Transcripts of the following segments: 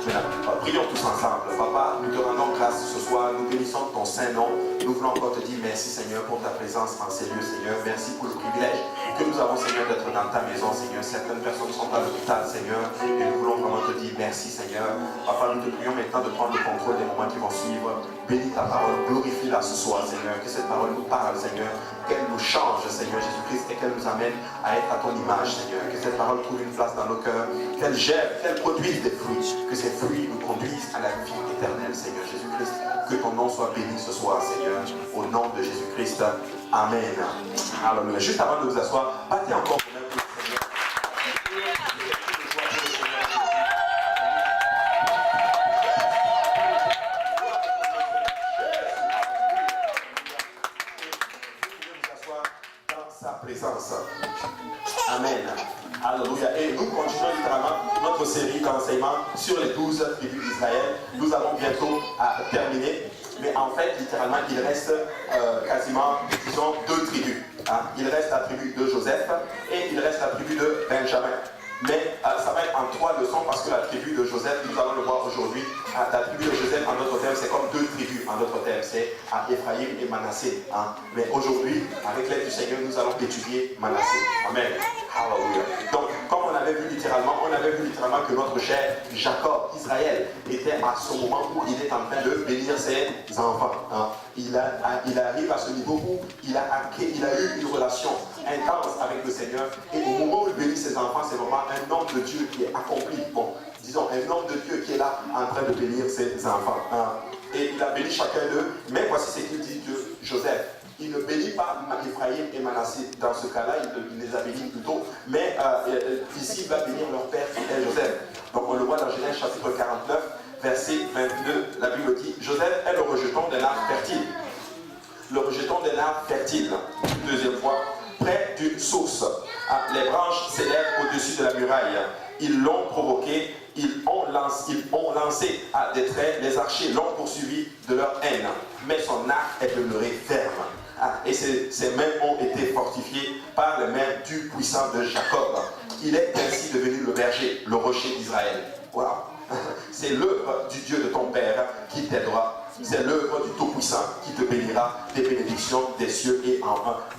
Maintenant, prions tous ensemble. Papa, nous te rendons grâce ce soir. Nous bénissons ton Saint-Nom. Nous voulons encore te dire merci, Seigneur, pour ta présence en ces lieux, Seigneur. Merci pour le privilège que nous avons, Seigneur, d'être dans ta maison, Seigneur. Certaines personnes sont à l'hôpital, Seigneur. Et nous voulons vraiment te dire merci, Seigneur. Papa, nous te prions maintenant de prendre le contrôle des moments qui vont suivre. Bénis ta parole, glorifie-la ce soir, Seigneur. Que cette parole nous parle, Seigneur. Qu'elle nous change, Seigneur Jésus-Christ, et qu'elle nous amène à être à ton image, Seigneur. Que cette parole trouve une place dans nos cœurs. Qu'elle germe, qu'elle produise des fruits. Que ces fruits nous conduisent à la vie éternelle, Seigneur Jésus-Christ. Que ton nom soit béni ce soir, Seigneur. Au nom de Jésus-Christ. Amen. Alléluia. Juste avant de vous asseoir, battez encore pour le Seigneur. Présence. Amen. Alléluia. Et nous continuons littéralement notre série d'enseignements sur les 12 tribus d'Israël. Nous allons bientôt terminer. Mais en fait, littéralement, il reste quasiment, disons, 2 tribus. Hein. Il reste la tribu de Joseph et il reste la tribu de Benjamin. Mais ça va être en 3 leçons parce que la tribu de Joseph, nous allons le voir aujourd'hui, la tribu de Joseph en notre terme, c'est comme 2 tribus en notre terme, c'est Ephraïm et Manassé. Hein. Mais aujourd'hui, avec l'aide du Seigneur, nous allons étudier Manassé. Amen. Hallelujah. Donc, comme on avait vu littéralement que notre cher Jacob, Israël, était à ce moment où il est en train de bénir ses enfants. Hein. Il arrive à ce niveau où il a eu une relation intense avec le Seigneur. Et au moment où il bénit ses enfants, c'est vraiment un homme de Dieu qui est accompli. Bon, disons, un homme de Dieu qui est là en train de bénir ses enfants. Hein. Et il a béni chacun d'eux. Mais voici ce qu'il dit de Joseph. Il ne bénit pas Ephraïm et Manassé. Dans ce cas-là, il les a bénis plutôt. Mais ici, il va bénir leur père qui est Joseph. Donc on le voit dans Genèse chapitre 49, verset 22. La Bible dit, Joseph est le rejeton d'un arbre fertile. Le rejeton d'un arbre fertile. Deuxième fois, près d'une source. Les branches s'élèvent au-dessus de la muraille. Ils l'ont provoqué, ils ont lancé à des traits, les archers l'ont poursuivi de leur haine. Mais son arc est demeuré ferme. Et ses mains ont été fortifiées par les mains du puissant de Jacob. Il est ainsi devenu le berger, le rocher d'Israël. Wow. C'est l'œuvre du Dieu de ton Père qui t'aidera. C'est l'œuvre du Tout-Puissant qui te bénira des bénédictions des cieux et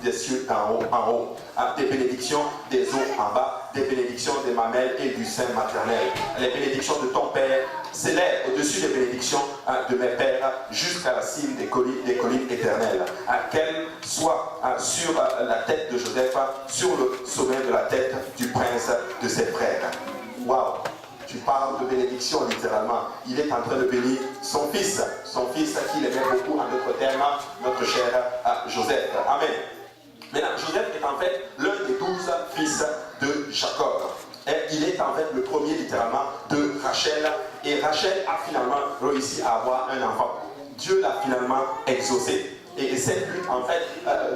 des cieux en haut, des bénédictions des eaux en bas, des bénédictions des mamelles et du sein maternel. Les bénédictions de ton Père s'élèvent au-dessus des bénédictions de mes pères jusqu'à la cime des collines éternelles. Qu'elles soient sur la tête de Joseph, sur le sommet de la tête du prince de ses frères. Waouh! Tu parles de bénédiction littéralement. Il est en train de bénir son fils qu'il aimait beaucoup en notre terme, notre cher Joseph. Amen. Maintenant, Joseph est en fait l'un des 12 fils de Jacob. Et il est en fait le premier littéralement de Rachel. Et Rachel a finalement réussi à avoir un enfant. Dieu l'a finalement exaucé. Et cette lutte, en fait,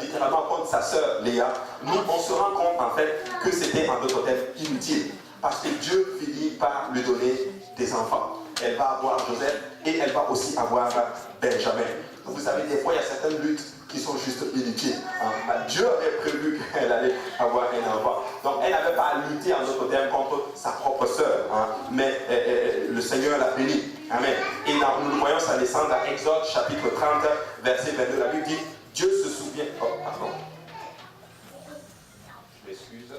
littéralement contre sa sœur Léa, on se rend compte en fait que c'était en d'autres termes inutile. Parce que Dieu finit par lui donner des enfants. Elle va avoir Joseph et elle va aussi avoir Benjamin. Donc vous savez, des fois, il y a certaines luttes qui sont juste inutiles. Hein. Dieu avait prévu qu'elle allait avoir un enfant. Donc elle n'avait pas à lutter en d'autres termes contre sa propre sœur. Hein. Mais le Seigneur l'a bénie. Amen. Et nous le voyons, ça descend dans Exode chapitre 30, verset 22. La Bible dit, Dieu se souvient... Oh, pardon. Je m'excuse.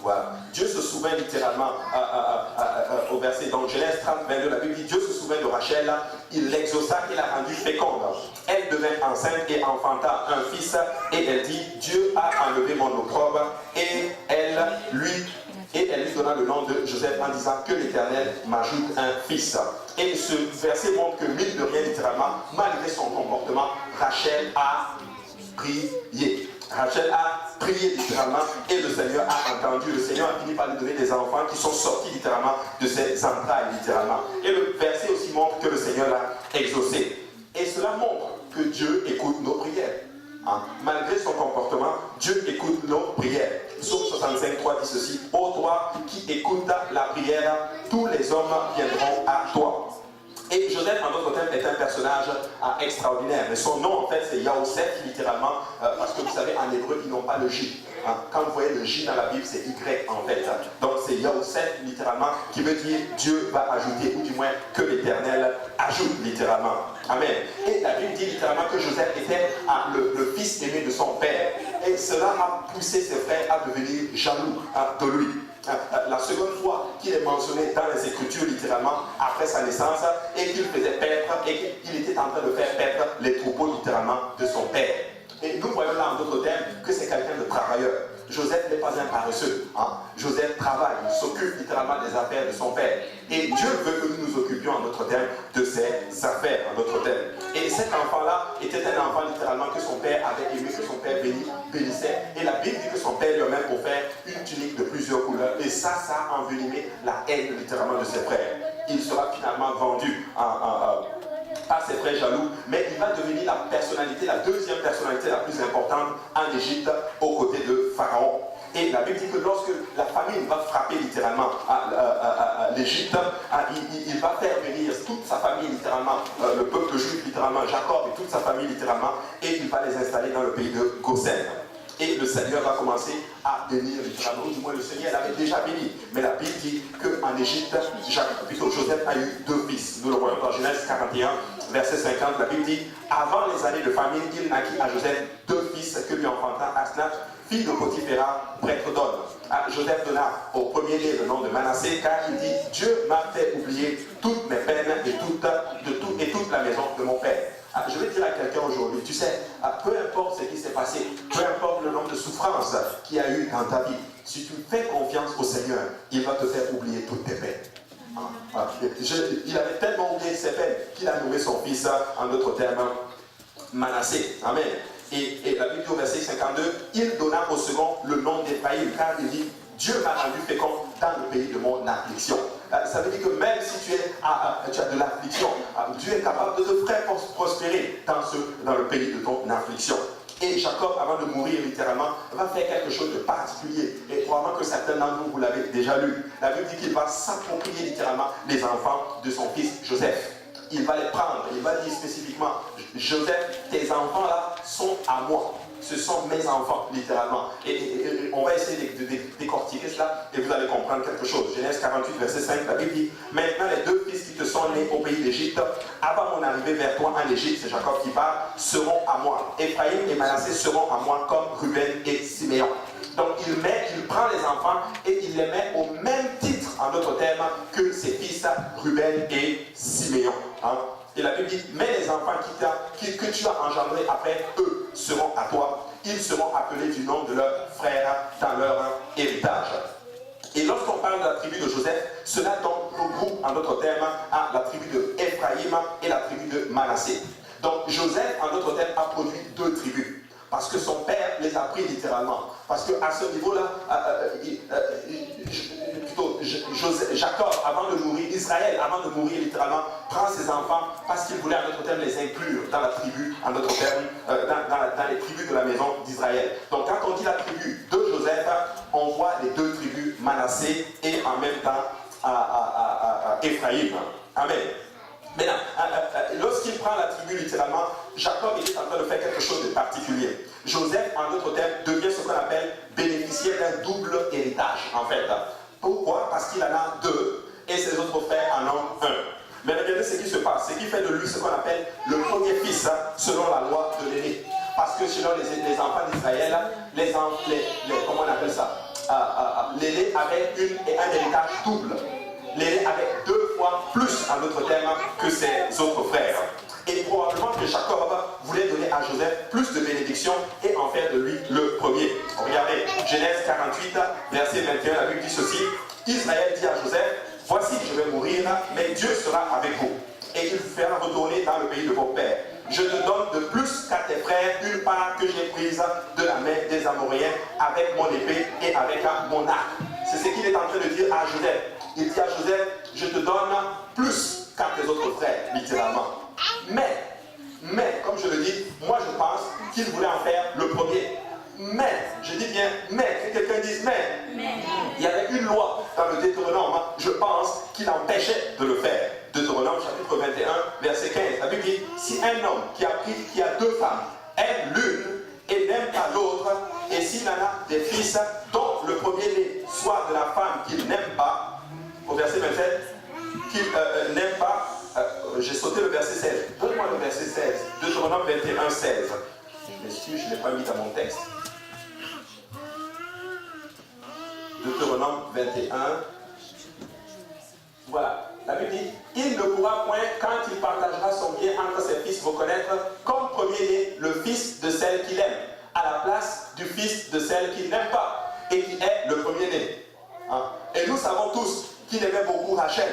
Voilà. Dieu se souvient littéralement au verset, donc Genèse 30, 22, la Bible dit, Dieu se souvient de Rachel, il l'exauça et l'a rendue féconde. Elle devint enceinte et enfanta un fils, et elle dit, Dieu a enlevé mon opprobre, et elle lui donna le nom de Joseph en disant que l'Éternel m'ajoute un fils. Et ce verset montre que, mine de rien littéralement, malgré son comportement, Rachel a prié. Rachel a prié littéralement et le Seigneur a entendu. Le Seigneur a fini par lui donner des enfants qui sont sortis littéralement de ses entrailles littéralement. Et le verset aussi montre que le Seigneur l'a exaucé. Et cela montre que Dieu écoute nos prières. Hein? Malgré son comportement, Dieu écoute nos prières. Psaume 65, 3 dit ceci: ô toi qui écoutes la prière, tous les hommes viendront à toi. Et Joseph, en d'autres termes, est un personnage extraordinaire. Mais son nom, en fait, c'est Yaosef, littéralement, parce que vous savez, en hébreu, ils n'ont pas le J. Hein. Quand vous voyez le J dans la Bible, c'est Y, en fait. Donc, c'est Yaosef, littéralement, qui veut dire Dieu va ajouter, ou du moins que l'Éternel ajoute, littéralement. Amen. Et la Bible dit littéralement que Joseph était le fils aimé de son père. Et cela a poussé ses frères à devenir jaloux de lui. La seconde fois qu'il est mentionné dans les Écritures, littéralement, après sa naissance, et qu'il faisait paître, et qu'il était en train de faire paître les troupeaux, littéralement, de son père. Et nous voyons là, en d'autres termes, que c'est quelqu'un de travailleur. Joseph n'est pas un paresseux. Hein. Joseph travaille, il s'occupe littéralement des affaires de son père. Et Dieu veut que nous nous occupions, en notre terme, de ses affaires, en notre terme. Et cet enfant-là était un enfant, littéralement, que son père avait aimé, que son père bénissait. Et la Bible dit que son père lui a même offert une tunique de plusieurs couleurs. Et ça a envenimé la haine, littéralement, de ses frères. Il sera finalement vendu par ses frères jaloux, mais il va devenir la personnalité, la deuxième personnalité la plus importante en Égypte, aux côtés de Pharaon. Et la Bible dit que lorsque la famine va frapper littéralement l'Égypte, il va faire venir toute sa famille littéralement, le peuple juif littéralement, Jacob et toute sa famille littéralement, et il va les installer dans le pays de Goshen. Et le Seigneur va commencer à bénir littéralement, ou du moins le Seigneur l'avait déjà béni. Mais la Bible dit qu'en Égypte, Joseph a eu 2 fils. Nous le voyons dans Genèse 41, verset 50. La Bible dit, avant les années de famine, il naquit à Joseph 2 fils que lui enfanta Asnath, fille de Potiphéra, prêtre d'On. Joseph donna au premier-né le nom de Manassé, car il dit, Dieu m'a fait oublier toutes mes peines et toute la maison de mon père. Je vais dire à quelqu'un aujourd'hui, tu sais, peu importe ce qui s'est passé, peu importe le nombre de souffrances qu'il y a eu dans ta vie, si tu fais confiance au Seigneur, il va te faire oublier toutes tes peines. Il avait tellement oublié ses peines qu'il a nommé son fils, en d'autres termes, Manassé. Amen. Et la Bible dit au verset 52, il donna au second le nom d'Éphraïm, car il dit, Dieu m'a rendu fécond dans le pays de mon affliction. Ça veut dire que même si tu as de l'affliction, Dieu est capable de te faire prospérer dans le pays de ton affliction. Et Jacob, avant de mourir littéralement, va faire quelque chose de particulier. Et probablement que certains d'entre vous l'avez déjà lu. La Bible dit qu'il va s'approprier littéralement les enfants de son fils Joseph. Il va les prendre, il va dire spécifiquement, Joseph, tes enfants là sont à moi. Ce sont mes enfants, littéralement. Et on va essayer de décortiquer cela et vous allez comprendre quelque chose. Genèse 48, verset 5, la Bible dit, maintenant les 2 fils qui te sont nés au pays d'Égypte, avant mon arrivée vers toi en Égypte, c'est Jacob qui parle, seront à moi. Ephraïm et Manassé seront à moi comme Ruben et Siméon. Donc il prend les enfants et il les met au même titre, en d'autres termes, que ses fils Ruben et Siméon. Hein? Et la Bible dit, mais les enfants que tu as engendrés après eux seront à toi. Ils seront appelés du nom de leur frère dans leur héritage. Et lorsqu'on parle de la tribu de Joseph, cela donc regroupe en d'autres termes la tribu de Ephraïm et la tribu de Manassé. Donc Joseph, en d'autres termes, a produit 2 tribus. Parce que son père les a pris littéralement. Parce qu'à ce niveau-là, Jacob, avant de mourir, Israël, avant de mourir littéralement, prend ses enfants parce qu'il voulait, en d'autres termes, les inclure dans la tribu, en d'autres termes, dans les tribus de la maison d'Israël. Donc quand on dit la tribu de Joseph, on voit les 2 tribus, Manassé et en même temps Ephraïm. Amen. Maintenant, lorsqu'il prend la tribu littéralement, Jacob était en train de faire quelque chose de particulier. Joseph, en d'autres termes, devient ce qu'on appelle bénéficiaire d'un double héritage, en fait. Pourquoi? Parce qu'il en a 2 et ses autres frères en ont 1. Mais regardez ce qui se passe. Ce qui fait de lui ce qu'on appelle le premier fils, selon la loi de l'aîné. Parce que selon les enfants d'Israël, comment on appelle ça? L'aîné avait un héritage double. L'aîné avait 2 fois plus, en d'autres termes, que ses autres frères. Et probablement que Jacob voulait donner à Joseph plus de bénédictions et en faire de lui le premier. Regardez, Genèse 48, verset 21, la Bible dit ceci. Israël dit à Joseph, voici que je vais mourir, mais Dieu sera avec vous. Et il vous fera retourner dans le pays de vos pères. Je te donne de plus qu'à tes frères une part que j'ai prise de la main des Amoréens avec mon épée et avec mon arc. C'est ce qu'il est en train de dire à Joseph. Il dit à Joseph, je te donne plus qu'à tes autres frères, littéralement. Mais, comme je le dis, moi je pense qu'il voulait en faire le premier. Mais, je dis bien mais, que quelqu'un dise mais. Il y avait une loi dans le Deutéronome homme, je pense qu'il empêchait de le faire. Deutéronome chapitre 21, verset 15. La Bible dit, si un homme qui a deux femmes aime l'une et n'aime pas l'autre, et s'il en a des fils dont le premier-né soit de la femme qu'il n'aime pas, au verset 27, qu'il n'aime pas, j'ai sauté le verset 16. Donne-moi le verset 16. Deutéronome 21, 16. Messieurs, je ne l'ai pas mis dans mon texte. Deutéronome 21. Voilà. La Bible dit, il ne pourra point, quand il partagera son bien entre ses fils, reconnaître comme premier-né le fils de celle qu'il aime, à la place du fils de celle qu'il n'aime pas, et qui est le premier-né. Hein? Et nous savons tous qu'il aimait beaucoup Rachel.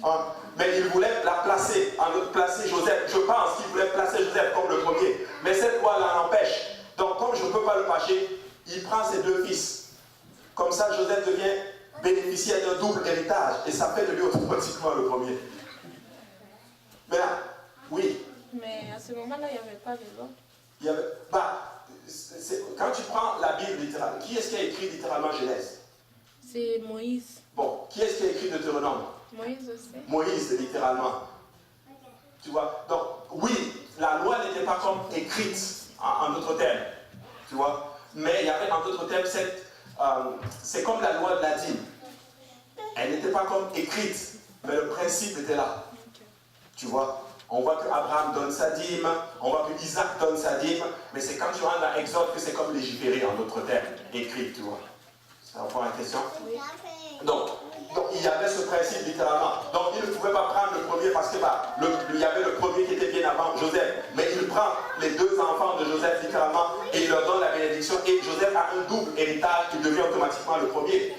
Hein? Mais il voulait la placer, placer Joseph. Je pense qu'il voulait placer Joseph comme le premier. Mais cette loi l'en empêche. Donc comme je ne peux pas le fâcher, il prend ses deux fils. Comme ça, Joseph devient bénéficiaire d'un double héritage. Et ça fait de lui automatiquement le premier. Mais là, oui. Mais à ce moment-là, il n'y avait pas de loi. Il y avait, quand tu prends la Bible littéralement, qui est-ce qui a écrit littéralement Genèse? C'est Moïse. Bon, qui est-ce qui a écrit Deutéronome? Moïse aussi. Moïse, littéralement. Tu vois? Donc, oui, la loi n'était pas comme écrite, en d'autres termes. Tu vois? Mais il y avait en d'autres termes, c'est comme la loi de la dîme. Elle n'était pas comme écrite, mais le principe était là. Tu vois? On voit qu'Abraham donne sa dîme, on voit qu'Isaac donne sa dîme, mais c'est quand tu rentres dans Exode que c'est comme légiféré, en d'autres termes, écrit, tu vois. Ça répond à la question? Oui. Donc, il y avait ce principe littéralement. Donc il ne pouvait pas prendre le premier parce que il y avait le premier qui était bien avant Joseph. Mais il prend les deux enfants de Joseph littéralement et il leur donne la bénédiction. Et Joseph a un double héritage qui devient automatiquement le premier.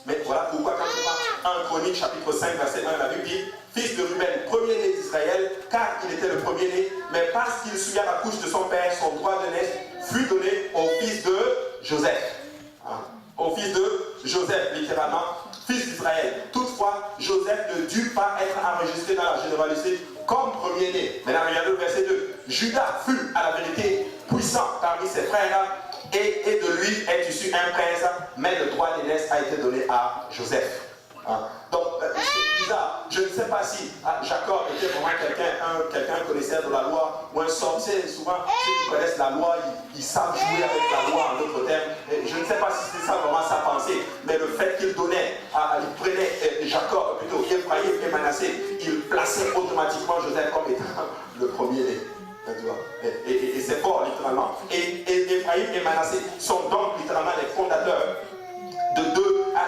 Mais voilà pourquoi quand tu prends 1 Chronique chapitre 5 verset 1, la Bible dit, fils de Ruben, premier-né d'Israël, car il était le premier-né, mais parce qu'il suivait la couche de son père, son droit de naissance fut donné au fils de Joseph. Hein? Au fils de Joseph, littéralement, fils d'Israël. Toutefois, Joseph ne dut pas être enregistré dans la généralité comme premier-né. Maintenant, regardez le verset 2. Judas fut à la vérité puissant parmi ses frères, et de lui est issu un prince, mais le droit d'aînesse a été donné à Joseph. Hein? Donc, c'est bizarre. Je ne sais pas si Jacob était vraiment quelqu'un connaisseur de la loi ou un sorcier. Souvent, ceux qui connaissent la loi, ils savent jouer avec la loi en d'autres termes. Je ne sais pas si c'est ça vraiment sa pensée, mais le fait qu'il donnait, il prenait Jacob, plutôt Ephraïm et Manassé, il plaçait automatiquement Joseph comme étant le premier-né. Et c'est fort, littéralement. Et Ephraïm et Manassé sont donc littéralement les fondateurs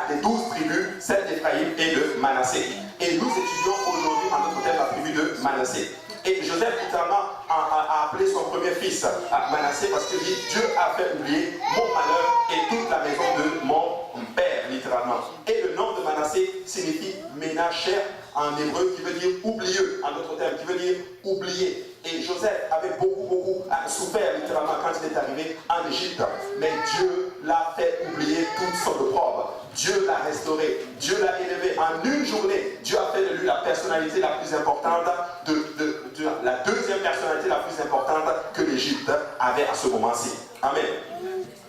des 12 tribus, celle d'Ephraïm et de Manassé. Et nous étudions aujourd'hui en notre terme la tribu de Manassé. Et Joseph, littéralement, a appelé son premier fils Manassé parce qu'il dit, Dieu a fait oublier mon malheur et toute la maison de mon père, littéralement. Et le nom de Manassé signifie Ménacher en hébreu, qui veut dire oublieux, en d'autres termes, qui veut dire oublié. Et Joseph avait beaucoup souffert littéralement quand il est arrivé en Égypte. Mais Dieu l'a fait oublier toute son opprobre. Dieu l'a restauré. Dieu l'a élevé. En une journée, Dieu a fait de lui la personnalité la plus importante, la deuxième personnalité la plus importante que l'Égypte avait à ce moment-ci. Amen.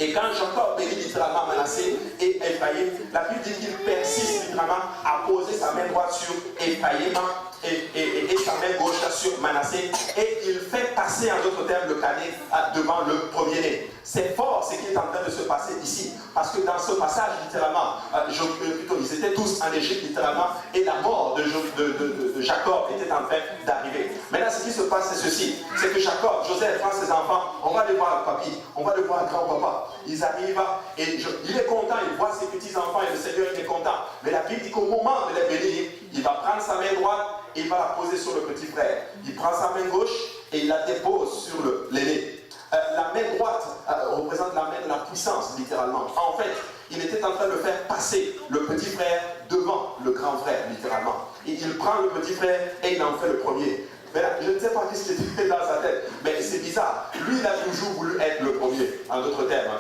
Et quand Jacob bénit littéralement Manassé et Ephraïm, la Bible dit qu'il persiste littéralement à poser sa main droite sur Ephraïm et sa main gauche sur Manassé, et il fait passer en d'autres termes le cadet devant le premier-né. C'est fort ce qui est en train de se passer ici, parce que dans ce passage littéralement, ils étaient tous en Égypte littéralement, et la mort de Jacob était en train d'arriver. Maintenant, ce qui se passe, c'est ceci, c'est que Jacob, Joseph prend ses enfants, on va aller voir papy, on va aller voir grand-papa. Ils arrivent et il est content, il voit ses petits-enfants et le Seigneur il est content. Mais la Bible dit qu'au moment de les bénir, il va prendre sa main droite et il va la poser sur le petit frère. Il prend sa main gauche et il la dépose sur l'aîné. La main droite représente la main de la puissance, littéralement. En fait, il était en train de faire passer le petit frère devant le grand frère, littéralement. Et il prend le petit frère et il en fait le premier. Mais là, je ne sais pas ce qui était dans sa tête, mais c'est bizarre. Lui, il a toujours voulu être le premier, en d'autres termes.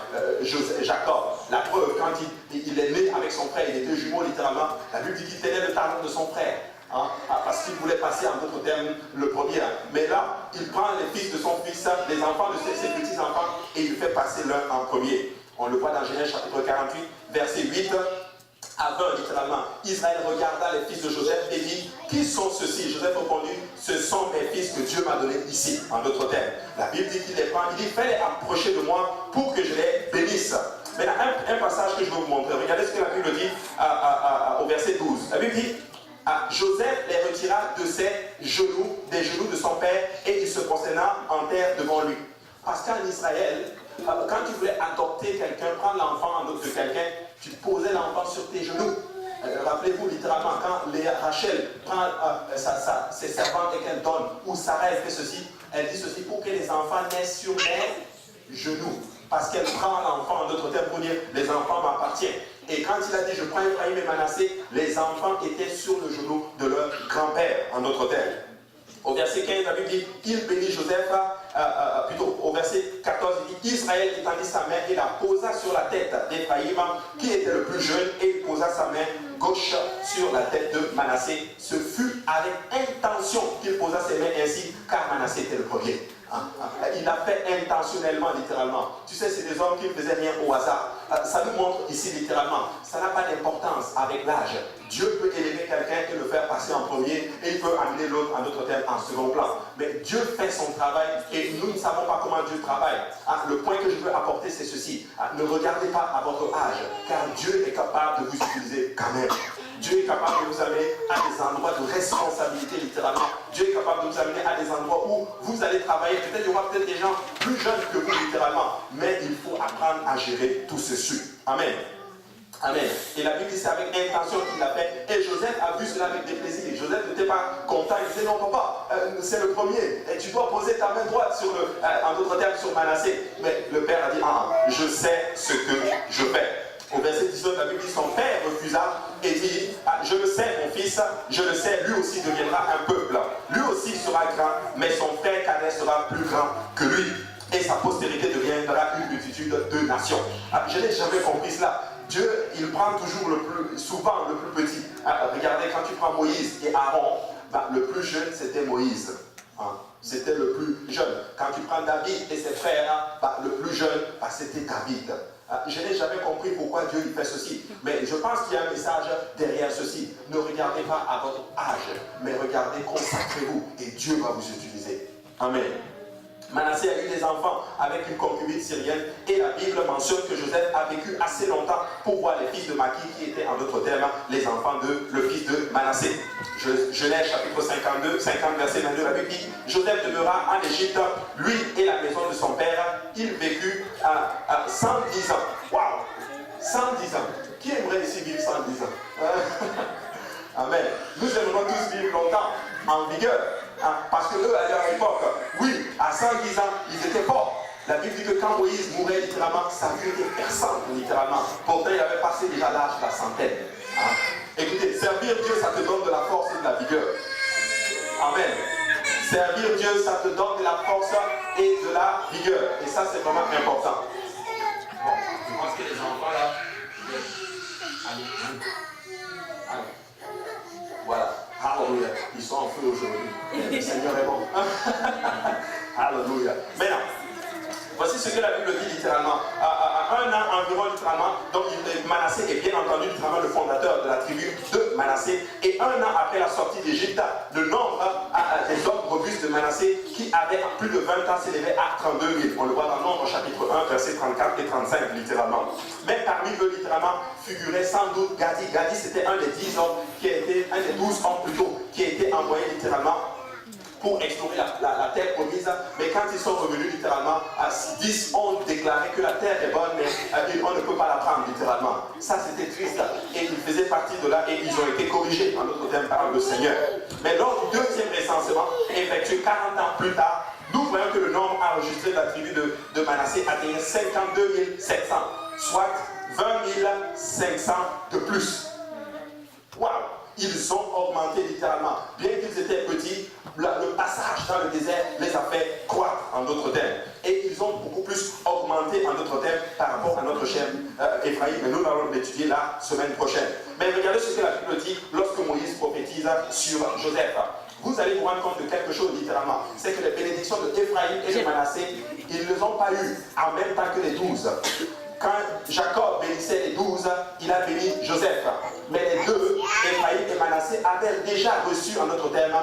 Jacob, la preuve, quand il est né avec son frère, il était jumeau littéralement. La Bible dit qu'il tenait le talon de son frère, parce qu'il voulait passer, en d'autres termes, le premier. Mais là, il prend les fils de son fils, les enfants de ses petits-enfants, et il fait passer l'un en premier. On le voit dans Genèse chapitre 48, verset 8. à 20, littéralement, Israël regarda les fils de Joseph et dit, qui sont ceux-ci? Joseph répondit, ce sont mes fils que Dieu m'a donnés ici, en d'autres termes. La Bible dit qu'il les prend, il dit, fais-les approcher de moi pour que je les bénisse. Maintenant, un passage que je veux vous montrer, regardez ce que la Bible dit au verset 12. La Bible dit, Joseph les retira de ses genoux, des genoux de son père, et il se prosterna en terre devant lui. Parce qu'en Israël, quand tu voulais adopter quelqu'un, prendre l'enfant de quelqu'un, tu posais l'enfant sur tes genoux. Rappelez-vous littéralement, quand Rachel prend ses servantes et qu'elle donne, ou Sarah elle fait ceci, elle dit ceci pour que les enfants naissent sur mes genoux. Parce qu'elle prend l'enfant, en d'autres termes, pour dire les enfants m'appartiennent. Et quand il a dit je prends Ephraïm et Manassé, les enfants étaient sur le genou de leur grand-père, en d'autres termes. Au verset 15, la Bible dit, il bénit Joseph, plutôt au verset 14, il dit, Israël étendit sa main et la posa sur la tête d'Ephraïm, qui était le plus jeune, et il posa sa main gauche sur la tête de Manassé. Ce fut avec intention qu'il posa ses mains ainsi, car Manassé était le premier. Il l'a fait intentionnellement, littéralement. Tu sais, c'est des hommes qui ne faisaient rien au hasard. Ça nous montre ici, littéralement, ça n'a pas d'importance avec l'âge. Dieu peut élever quelqu'un et le faire passer en premier, et il peut amener l'autre, en d'autres termes, en second plan. Mais Dieu fait son travail, et nous ne savons pas comment Dieu travaille. Le point que je veux apporter, c'est ceci. Ne regardez pas à votre âge, car Dieu est capable de vous utiliser quand même. Dieu est capable de vous amener à des endroits de responsabilité, littéralement. Dieu est capable de vous amener à des endroits où vous allez travailler. Peut-être il y aura peut-être des gens plus jeunes que vous, littéralement. Mais il faut apprendre à gérer tout ceci. Amen. Amen. Et la Bible dit c'est avec intention qu'il l'a fait. Et Joseph a vu cela avec des plaisirs. Joseph n'était pas content. Il disait non papa, c'est le premier. Et tu dois poser ta main droite sur en d'autres termes sur Manassé. Mais le père a dit je sais ce que je fais. Au verset 19, la Bible dit son père refusa et dit je le sais mon fils, je le sais, lui aussi deviendra un peuple. Lui aussi sera grand, mais son frère cadet sera plus grand que lui. Et sa postérité deviendra une multitude de nations. Je n'ai jamais compris cela. Dieu, il prend toujours souvent le plus petit. Regardez, quand tu prends Moïse et Aaron, le plus jeune c'était Moïse. C'était le plus jeune. Quand tu prends David et ses frères, le plus jeune, c'était David. Je n'ai jamais compris pourquoi Dieu il fait ceci. Mais je pense qu'il y a un message derrière ceci. Ne regardez pas à votre âge, mais regardez, consacrez-vous et Dieu va vous utiliser. Amen. Manassé a eu des enfants avec une concubine syrienne et la Bible mentionne que Joseph a vécu assez longtemps pour voir les fils de Maki qui étaient en d'autres termes les enfants de le fils de Manassé. Genèse chapitre 50 verset 22, la Bible dit Joseph demeura en Égypte, lui et la maison de son père. Il vécut à 110 ans. Waouh, 110 ans. Qui aimerait ici vivre 110 ans? Amen. Nous aimerons tous vivre longtemps en vigueur. Parce que eux, à leur époque, oui, à 110 ans, ils étaient forts. La Bible dit que quand Moïse mourait littéralement, sa vie était perçante, littéralement. Pourtant, il avait passé déjà l'âge de la centaine. Écoutez, servir Dieu, ça te donne de la force et de la vigueur. Amen. Servir Dieu, ça te donne de la force et de la vigueur. Et ça, c'est vraiment important. Bon, je pense que les enfants, là... Allez. Voilà. Alléluia. Ils sont en feu aujourd'hui. Le Seigneur est bon. Alléluia. Maintenant, voici ce que la Bible dit littéralement. Un an environ, littéralement, donc Manassé est bien entendu littéralement le fondateur de la tribu de Manassé. Et un an après la sortie d'Égypte, le nombre des hommes robustes de Manassé qui avaient plus de 20 ans s'élevait à 32 000. On le voit dans Nombre chapitre 1, versets 34 et 35, littéralement. Mais parmi eux, littéralement, figurait sans doute Gadi. Gadi, c'était un des 10 hommes qui a été, un des 12 hommes plutôt, qui a été envoyé littéralement pour explorer la terre promise. Mais quand ils sont revenus littéralement, 10 ont déclaré que la terre est bonne, mais on ne peut pas la prendre littéralement. Ça c'était triste. Et ils faisaient partie de là et ils ont été corrigés, en d'autres termes, par le Seigneur. Mais lors du deuxième recensement, effectué 40 ans plus tard, nous voyons que le nombre enregistré de la tribu de Manassé atteignait 52 700, soit 20 500 de plus. Waouh! Ils ont augmenté littéralement. Bien qu'ils étaient petits, le passage dans le désert les a fait croître, en d'autres termes. Et ils ont beaucoup plus augmenté, en d'autres termes, par rapport à notre cher Ephraïm. Mais nous allons l'étudier la semaine prochaine. Mais regardez ce que la Bible dit lorsque Moïse prophétise sur Joseph. Vous allez vous rendre compte de quelque chose littéralement. C'est que les bénédictions de Ephraïm et de Manassé, ils ne les ont pas eues en même temps que les 12. quand Jacob bénissait les 12, il a béni Joseph. Mais les deux, Ephraïm et Manassé, avaient déjà reçu en notre terme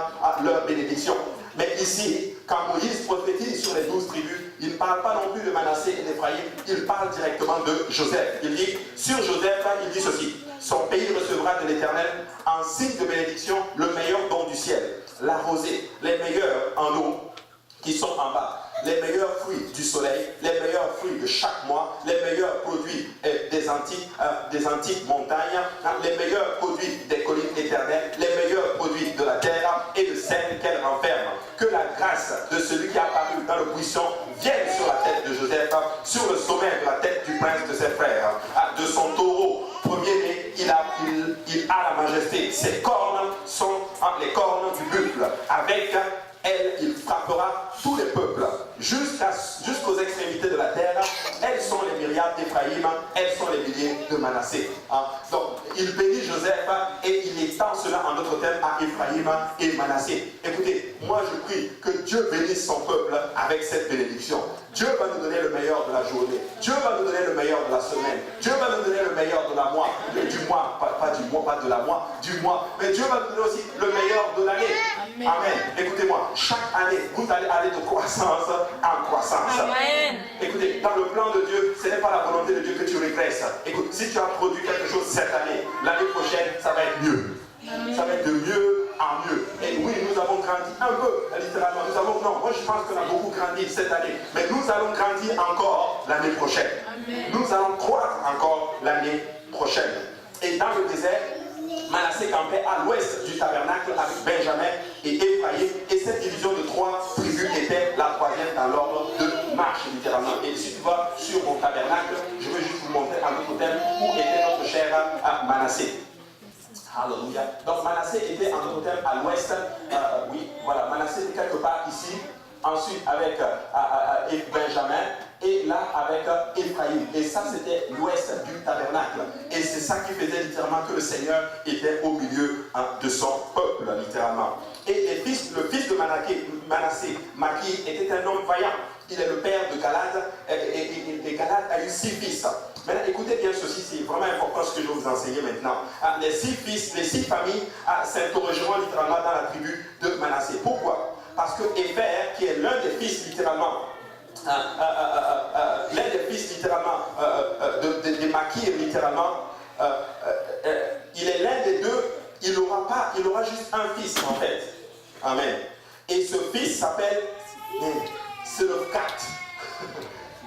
leur bénédiction. Mais ici, quand Moïse prophétise sur les 12 tribus, il ne parle pas non plus de Manassé et d'Ephraïm, il parle directement de Joseph. Il dit, sur Joseph, il dit ceci: son pays recevra de l'Éternel en signe de bénédiction le meilleur don du ciel, la rosée, les meilleurs en eau qui sont en bas, les meilleurs fruits du soleil, les meilleurs fruits de chaque mois, les meilleurs produits des antiques montagnes, les meilleurs produits des collines éternelles, les meilleurs produits de la terre et de celle qu'elle renferme. Que la grâce de celui qui a apparu dans le buisson vienne sur la tête de Joseph, sur le sommet de la tête du prince de ses frères. De son taureau premier-né, il a la majesté. Ses cornes sont les cornes du buffle. Avec elle, il frappera tous les peuples jusqu'aux extrémités de la terre. Elles sont les myriades d'Ephraïm, elles sont les milliers de Manassé. Donc, il bénit Joseph et il étend cela en notre terme à Ephraïm et Manassé. Écoutez, moi je prie que Dieu bénisse son peuple avec cette bénédiction. Dieu va nous donner le meilleur de la journée. Dieu va nous donner le meilleur de la semaine. Dieu va nous donner le meilleur de la mois, pas de la mois, du mois. Mais Dieu va nous donner aussi le meilleur de l'année. Amen. Amen. Écoutez-moi, chaque année, vous allez aller de croissance en croissance. Amen. Écoutez, dans le plan de Dieu, ce n'est pas la volonté de Dieu que tu régresses. Écoute, si tu as produit quelque chose cette année, l'année prochaine, ça va être mieux. Amen. Ça va être de mieux en mieux. Et oui, nous avons grandi un peu, littéralement. Moi je pense qu'on a beaucoup grandi cette année. Mais nous allons grandir encore l'année prochaine. Amen. Nous allons croître encore l'année prochaine. Et dans le désert, Manassé campait à l'ouest du tabernacle avec Benjamin et Ephraïm. Et cette division de 3 tribus était la troisième dans l'ordre de marche, littéralement. Et si tu vas sur mon tabernacle, je veux juste vous montrer un autre thème où était notre cher Manassé. Alléluia. Donc Manassé était en d'autres termes à l'ouest. Oui, voilà, Manassé était quelque part ici. Ensuite avec Benjamin. Et là avec Ephraïm. Et ça c'était l'ouest du tabernacle. Et c'est ça qui faisait littéralement que le Seigneur était au milieu de son peuple, littéralement. Et le fils de Manassé, Maki, était un homme vaillant. Il est le père de Galad. Et Galad a eu 6 fils. Maintenant, écoutez bien ceci, c'est vraiment important ce que je vais vous enseigner maintenant. Les 6 fils, les 6 familles s'interrogeront littéralement dans la tribu de Manassé. Pourquoi? Parce que Épher, qui est l'un des fils littéralement, de Maki, littéralement, il est l'un des deux, il aura juste un fils en fait. Amen. Et ce fils s'appelle Selofkat.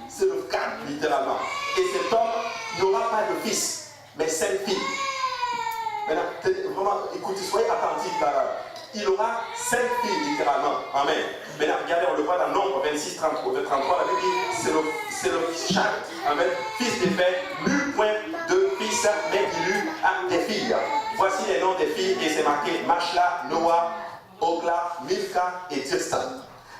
Selofkat, littéralement. Et cet homme n'aura pas de fils, mais 5 filles. Maintenant, vraiment, écoutez, soyez attentifs là. Il aura 5 filles, littéralement. Amen. Maintenant, regardez, on le voit dans Nombre 26, 33. La Bible dit, c'est le Selofkat. Amen. Fils d'Épher, nul point de fils, mais il eut des filles. Voici les noms des filles, et c'est marqué Machla, Noah, Ogla, Milka et Tirsa.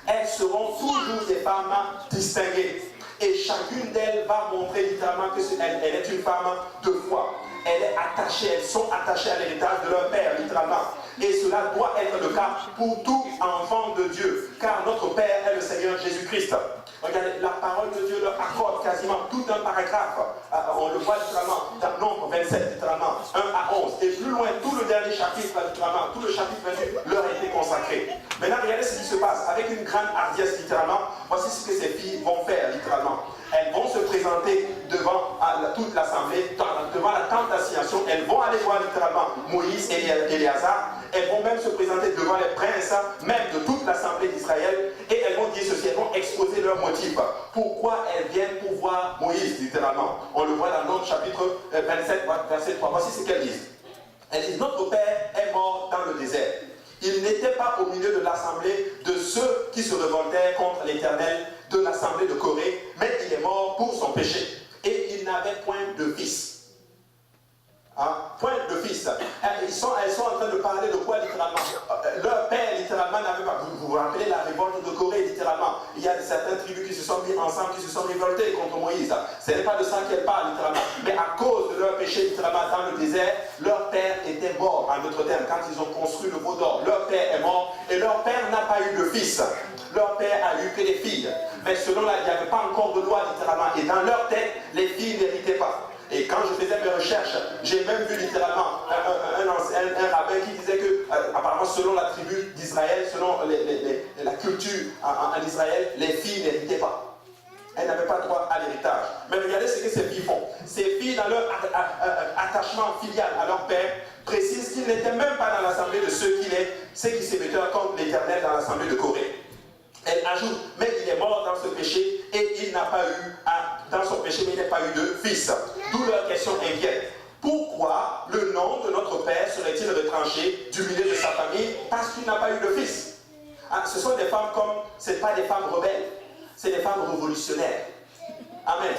Elles seront toujours des femmes distinguées. Et chacune d'elles va montrer littéralement qu'elle est une femme de foi. Elles sont attachées à l'héritage de leur père, littéralement. Et cela doit être le cas pour tout enfant de Dieu. Car notre Père est le Seigneur Jésus-Christ. Regardez, la parole de Dieu leur accorde quasiment tout un paragraphe. On le voit littéralement dans Nombre 27, littéralement, 1 à 11. Et plus loin, tout le dernier chapitre, littéralement, tout le chapitre 28 leur a été consacré. Maintenant, regardez ce qui se passe. Avec une grande hardiesse, littéralement, voici ce que ces filles vont faire, littéralement. Elles vont se présenter devant toute l'assemblée, devant la tente d'assignation. Elles vont aller voir littéralement Moïse et Éléazar. Elles vont même se présenter devant les princes, même de toute l'assemblée d'Israël. Et elles vont dire ceci, elles vont exposer leurs motifs. Pourquoi elles viennent pour voir Moïse, littéralement. On le voit dans notre chapitre 27, verset 3. Voici ce qu'elles disent. Elles disent, notre père est mort dans le désert. Il n'était pas au milieu de l'assemblée de ceux qui se révoltaient contre l'Éternel, de l'assemblée de Corée, mais il est mort pour son péché. Et il n'avait point de fils. Point de fils. Elles sont en train de parler de quoi littéralement? Leur père littéralement n'avait pas. Vous vous rappelez la révolte de Corée littéralement? Il y a certaines tribus qui se sont mis ensemble, qui se sont révoltées contre Moïse. Ce n'est pas de ça qu'elle parle littéralement. Mais à cause de leur péché littéralement dans le désert, leur père était mort, en d'autres termes, quand ils ont construit le veau d'or. Leur père est mort et leur père n'a pas eu de fils. Leur père a eu que des filles. mais selon il n'y avait pas encore de loi littéralement. Et dans leur tête, les filles n'héritaient pas. Et quand je faisais mes recherches, j'ai même vu littéralement un rabbin qui disait que, apparemment, selon la tribu d'Israël, selon la culture en Israël, les filles n'héritaient pas. Elles n'avaient pas droit à l'héritage. Mais regardez ce que ces filles font. Ces filles, dans leur attachement filial à leur père, précisent qu'ils n'étaient même pas dans l'assemblée de ceux qui s'émettaient contre l'Éternel dans l'assemblée de Corée. Elle ajoute, mais il est mort dans ce péché et il n'a pas eu, dans son péché, mais il n'a pas eu de fils. D'où leur question inquiète. Pourquoi le nom de notre père serait-il retranché du milieu de sa famille parce qu'il n'a pas eu de fils? Ce sont des femmes ce ne sont pas des femmes rebelles, c'est des femmes révolutionnaires. Amen.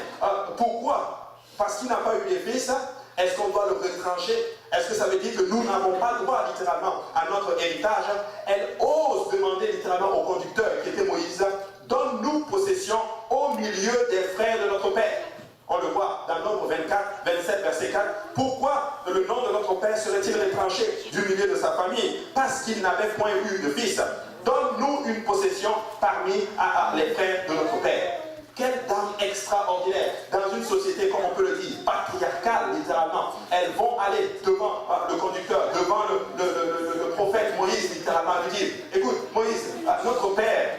Pourquoi? Parce qu'il n'a pas eu de fils. Est-ce qu'on doit le retrancher? Est-ce que ça veut dire que nous n'avons pas droit littéralement à notre héritage? Elle ose demander littéralement au conducteur qui était Moïse, donne-nous possession au milieu des frères de notre père. On le voit dans Nombre 24, 27, verset 4. Pourquoi le nom de notre père serait-il retranché du milieu de sa famille? Parce qu'il n'avait point eu de fils. Donne-nous une possession parmi les frères de notre père. Quelle dame extraordinaire. Dans une société, comme on peut le dire, patriarcale, littéralement, elles vont aller devant le conducteur, devant le prophète Moïse, littéralement, lui dire, écoute, Moïse, notre père,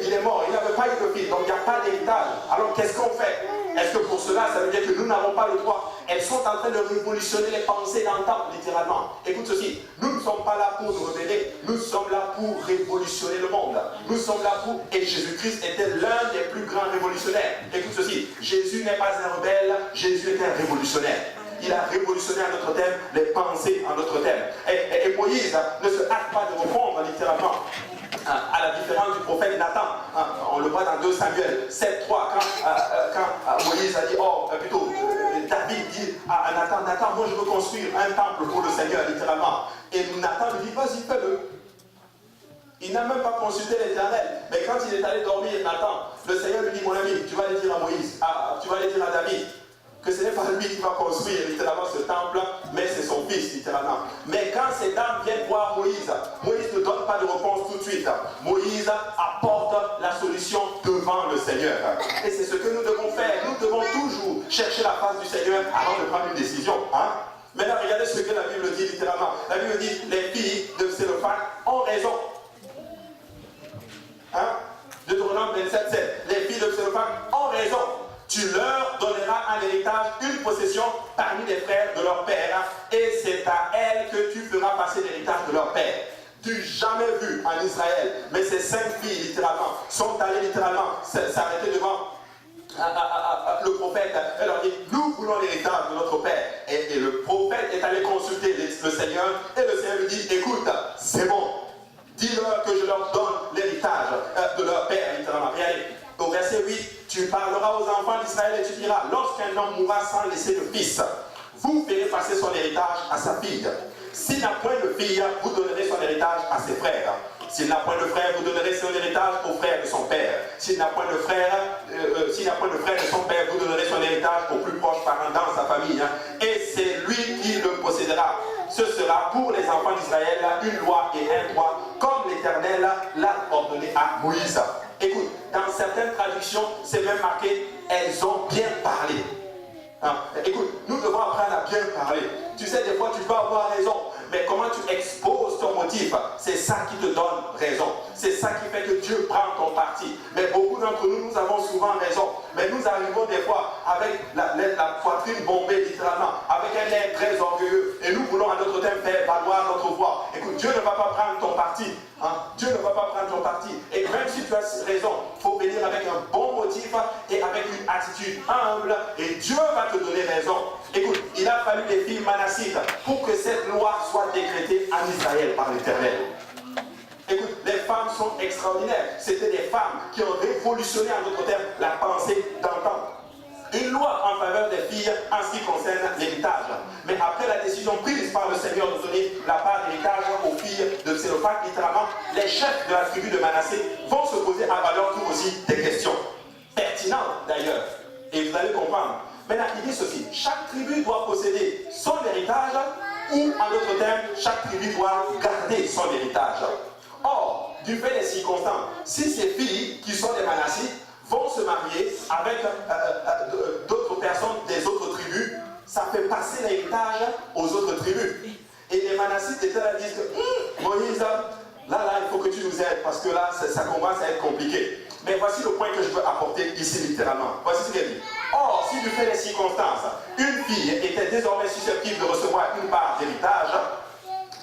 il est mort, il n'avait pas eu de fils, donc il n'y a pas d'héritage. Alors qu'est-ce qu'on fait? Est-ce que pour cela, ça veut dire que nous n'avons pas le droit? Elles sont en train de révolutionner les pensées d'antan, littéralement. Écoute ceci, nous ne sommes pas là pour nous rebeller, nous sommes là pour révolutionner le monde. Nous sommes là pour... Et Jésus-Christ était l'un des plus grands révolutionnaires. Écoute ceci, Jésus n'est pas un rebelle, Jésus est un révolutionnaire. Il a révolutionné à notre thème les pensées en notre thème. Et Moïse ne se hâte pas de répondre, littéralement, à la différence du prophète Nathan. On le voit dans 2 Samuel 7, 3, quand Moïse a dit, David dit à Nathan, Nathan, moi je veux construire un temple pour le Seigneur, littéralement. Et Nathan lui dit, vas-y, fais-le. Il n'a même pas consulté l'Éternel. Mais quand il est allé dormir, Nathan, le Seigneur lui dit, mon ami, tu vas aller dire à Moïse, tu vas aller dire à David, que ce n'est pas lui qui va construire littéralement ce temple, mais c'est son fils, littéralement. Mais quand ces dames viennent voir Moïse, Moïse ne donne pas de réponse tout de suite. Moïse apporte la solution devant le Seigneur. Et c'est ce que nous devons faire. Nous devons toujours chercher la face du Seigneur avant de prendre une décision. Maintenant, regardez ce que la Bible dit littéralement. La Bible dit, les filles de Zélophaï ont raison. Deutéronome 27, 7. Les filles de Zélophaï ont raison. Tu leur donneras en héritage une possession parmi les frères de leur père, et c'est à elles que tu feras passer l'héritage de leur père. Du jamais vu en Israël, mais ces 5 filles, littéralement, sont allées littéralement s'arrêter devant le prophète. Elle leur dit, nous voulons l'héritage de notre père. Et le prophète est allé consulter le Seigneur, et le Seigneur lui dit, écoute, c'est bon. Dis-leur que je leur donne l'héritage de leur père, littéralement. Regardez, au verset 8, tu parleras aux enfants d'Israël et tu diras, lorsqu'un homme mourra sans laisser de fils, vous ferez passer son héritage à sa fille. S'il n'a point de fille, vous donnerez son héritage à ses frères. S'il n'a point de frère, vous donnerez son héritage aux frères de son père. S'il n'a point de frère, de son père, vous donnerez son héritage aux plus proches parents dans sa famille. Et c'est lui qui le possédera. Ce sera pour les enfants d'Israël une loi et un droit, comme l'Éternel l'a ordonné à Moïse. Écoute, dans certaines traductions, c'est même marqué, elles ont bien parlé. Écoute, nous devons apprendre à bien parler. Tu sais, des fois, tu peux avoir raison, mais comment tu exposes ton motif, c'est ça qui te donne raison. C'est ça qui fait que Dieu prend ton parti. Mais beaucoup d'entre nous, nous avons souvent raison. Mais nous arrivons des fois avec la poitrine bombée, littéralement, avec un air très orgueilleux. Et nous voulons à notre thème faire valoir notre voix. Écoute, Dieu ne va pas prendre ton parti. Dieu ne va pas prendre ton parti. Et même si tu as raison, il faut venir avec un bon motif et avec une attitude humble. Et Dieu va te donner raison. Écoute, il a fallu les filles manassites pour que cette loi soit décrétée en Israël par l'Éternel. Écoute, les femmes sont extraordinaires. C'était des femmes qui ont révolutionné en d'autres termes la pensée d'antan. Une loi en faveur des filles en ce qui concerne l'héritage. Mais après la décision prise par le Seigneur de donner la part d'héritage aux filles de Zélophaï, littéralement, les chefs de la tribu de Manassé vont se poser à leur tour aussi des questions pertinentes d'ailleurs. Et vous allez comprendre. Maintenant, il dit ceci, chaque tribu doit posséder son héritage ou, en d'autres termes, chaque tribu doit garder son héritage. Or, du fait des circonstances, si ces filles qui sont des Manassites vont se marier avec d'autres personnes des autres tribus, ça fait passer l'héritage aux autres tribus. Et les Manassites étaient là, disent que Moïse, là, il faut que tu nous aides parce que là, ça commence à être compliqué. Mais voici le point que je veux apporter ici littéralement. Voici ce qu'il dit. Or, si du fait des circonstances, une fille était désormais susceptible de recevoir une part d'héritage,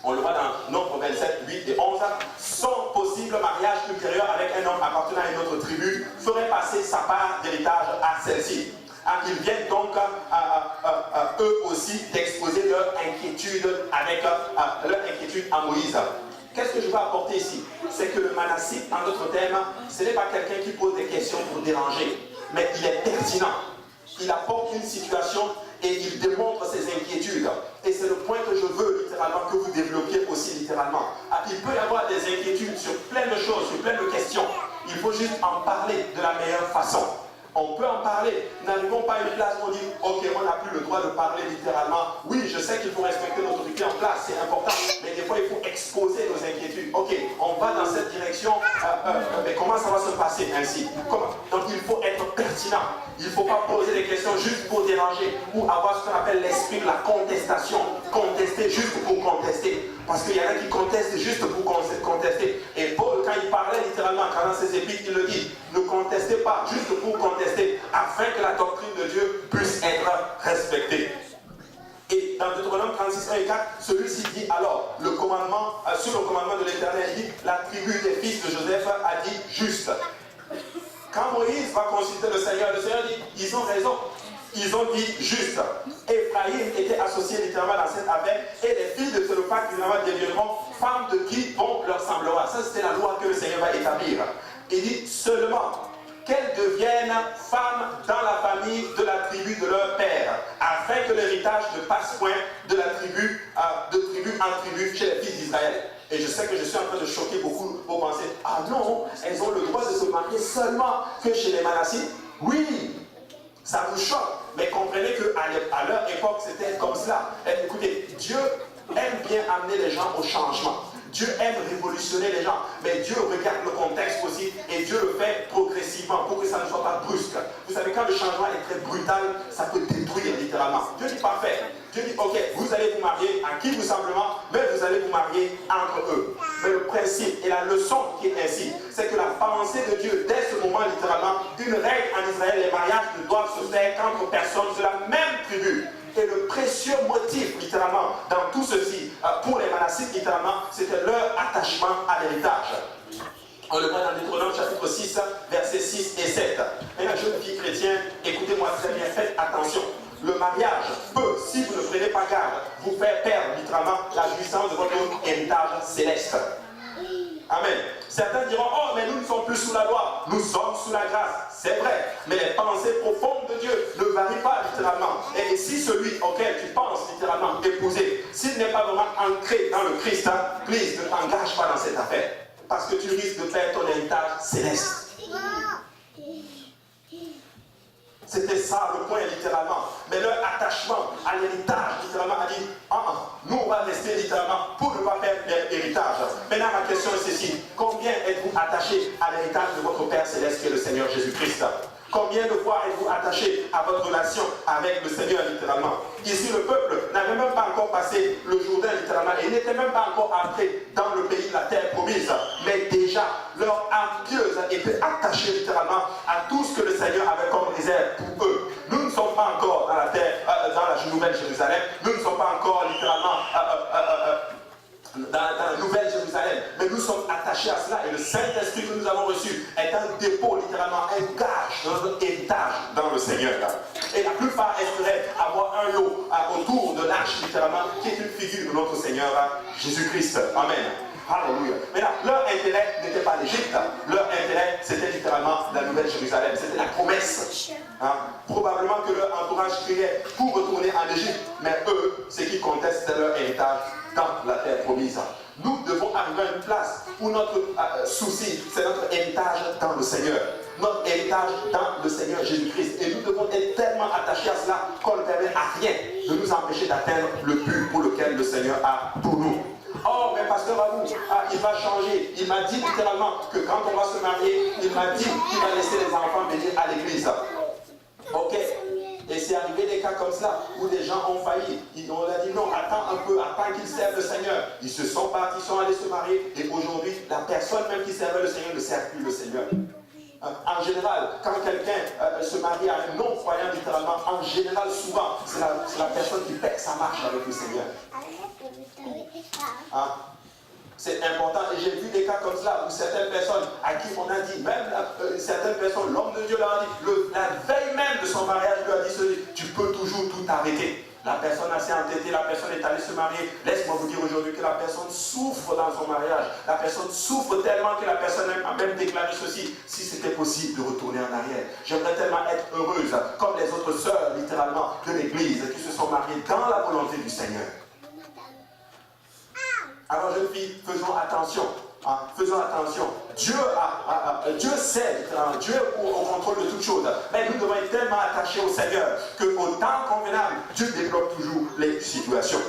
on le voit dans Nombre 27, 8 et 11, son possible mariage ultérieur avec un homme appartenant à une autre tribu ferait passer sa part d'héritage à celle-ci. Ils viennent donc eux aussi d'exposer leur inquiétude avec leur inquiétude à Moïse. Qu'est-ce que je veux apporter ici? C'est que le Manassite, en d'autres termes, ce n'est pas quelqu'un qui pose des questions pour déranger, mais il est pertinent. Il apporte une situation et il démontre ses inquiétudes. Et c'est le point que je veux littéralement que vous développiez aussi littéralement. Il peut y avoir des inquiétudes sur plein de choses, sur plein de questions. Il faut juste en parler de la meilleure façon. On peut en parler. N'arrivons pas à une place où on dit ok, on n'a plus le droit de parler littéralement. Oui, je sais qu'il faut respecter l'autorité en place, c'est important. Mais des fois, il faut exposer nos inquiétudes. Ok, on va dans cette direction, mais comment ça va se passer ainsi? Comment? Donc il faut être pertinent. Il ne faut pas poser des questions juste pour déranger ou avoir ce qu'on appelle l'esprit de la contestation. Contester juste pour contester. Parce qu'il y en a qui contestent juste pour contester. Et Paul, quand il parlait littéralement, quand dans ses épîtres, il le dit, ne contestez pas juste pour contester, afin que la doctrine de Dieu puisse être respectée. Et dans Deutéronome 36, 1 et 4, celui-ci dit alors, le commandement, sur le commandement de l'Éternel, il dit, la tribu des fils de Joseph a dit juste. Quand Moïse va consulter le Seigneur dit, ils ont raison. Ils ont dit juste. Ephraïm était associé littéralement dans cette affaire et les filles de Télophates finalement deviendront femmes de qui bon leur semblera. Ça c'était la loi que le Seigneur va établir. Il dit seulement qu'elles deviennent femmes dans la famille de la tribu de leur père, afin que l'héritage ne passe point de la tribu, de tribu en tribu chez les fils d'Israël. Et je sais que je suis en train de choquer beaucoup pour penser, ah non, elles ont le droit de se marier seulement que chez les Manassites. Oui, ça vous choque, mais comprenez qu'à leur époque, c'était comme cela. Et écoutez, Dieu aime bien amener les gens au changement. Dieu aime révolutionner les gens, mais Dieu regarde le contexte aussi et Dieu le fait progressivement pour que ça ne soit pas brusque. Vous savez, quand le changement est très brutal, ça peut détruire littéralement. Dieu dit parfait. Dieu dit ok, vous allez vous marier à qui vous simplement, mais vous allez vous marier entre eux. Mais le principe et la leçon qui est ainsi, c'est que la pensée de Dieu, dès ce moment littéralement, une règle en Israël, les mariages ne doivent se faire qu'entre personnes de la même tribu. Et le précieux motif, littéralement, dans tout ceci, pour les Manassites, littéralement, c'était leur attachement à l'héritage. On le voit dans Deutéronome chapitre 6, versets 6 et 7. Maintenant, jeune fille chrétienne, écoutez-moi très bien, faites attention. Le mariage peut, si vous ne prenez pas garde, vous faire perdre, littéralement, la jouissance de votre héritage céleste. Amen. Certains diront, oh, mais nous ne sommes plus sous la loi, nous sommes sous la grâce. C'est vrai, mais les pensées profondes de Dieu ne varient pas littéralement. Et si celui auquel tu penses littéralement épouser, s'il n'est pas vraiment ancré dans le Christ, please, ne t'engage pas dans cette affaire. Parce que tu risques de perdre ton héritage céleste. C'était ça le point littéralement. Mais leur attachement à l'héritage littéralement a dit, nous on va rester littéralement pour ne pas perdre l'héritage. Maintenant ma question est ceci, combien êtes-vous attachés à l'héritage de votre Père Céleste qui est le Seigneur Jésus-Christ? Combien de fois êtes-vous attachés à votre relation avec le Seigneur littéralement? Ici le peuple n'avait même pas encore passé le Jourdain littéralement et n'était même pas encore entré dans le pays de la terre promise. Mais déjà leur âme pieuse était attachée littéralement à tout ce que le Seigneur avait comme réserve pour eux. Nous ne sommes pas encore dans la terre, dans la nouvelle Jérusalem. Nous ne sommes pas encore littéralement dans la nouvelle Jérusalem, mais nous sommes attachés à cela et le Saint-Esprit que nous avons reçu est un dépôt, littéralement un gage de notre héritage dans le Seigneur. Et la plupart espéraient avoir un lot autour de l'arche, littéralement, qui est une figure de notre Seigneur Jésus-Christ. Amen. Alléluia. Maintenant, leur intérêt n'était pas l'Égypte, leur intérêt c'était littéralement la nouvelle Jérusalem, c'était la promesse. Probablement que leur entourage criait pour retourner en Égypte, mais eux, ce qui comptait c'était leur héritage dans la terre promise. Nous devons arriver à une place où notre souci, c'est notre héritage dans le Seigneur. Notre héritage dans le Seigneur Jésus-Christ. Et nous devons être tellement attachés à cela qu'on ne permet à rien de nous empêcher d'atteindre le but pour lequel le Seigneur a pour nous. Oh, mais pasteur, rassurez-vous, il va changer. Il m'a dit littéralement que quand on va se marier, il m'a dit qu'il va laisser les enfants venir à l'église. Ok? Et c'est arrivé des cas comme ça, où des gens ont failli. On leur a dit non, attends un peu, attends qu'ils servent le Seigneur. Ils se sont partis, ils sont allés se marier. Et aujourd'hui, la personne même qui servait le Seigneur ne sert plus le Seigneur. En général, quand quelqu'un se marie à un non-croyant littéralement, en général, souvent, c'est la personne qui perd sa marche avec le Seigneur. C'est important. Et j'ai vu des cas comme cela où certaines personnes à qui on a dit, même certaines personnes, l'homme de Dieu leur a dit, la veille même de son mariage, lui a dit ceci, tu peux toujours tout arrêter. La personne s'est entêtée, la personne est allée se marier. Laisse-moi vous dire aujourd'hui que la personne souffre dans son mariage. La personne souffre tellement que la personne a même déclaré ceci. Si c'était possible de retourner en arrière, j'aimerais tellement être heureuse, comme les autres sœurs, littéralement, de l'église, qui se sont mariées dans la volonté du Seigneur. Alors, jeunes filles, faisons attention. Faisons attention. Dieu sait, Dieu est au contrôle de toutes choses. Mais nous devons être tellement attachés au Seigneur qu'au temps convenable, Dieu débloque toujours les situations.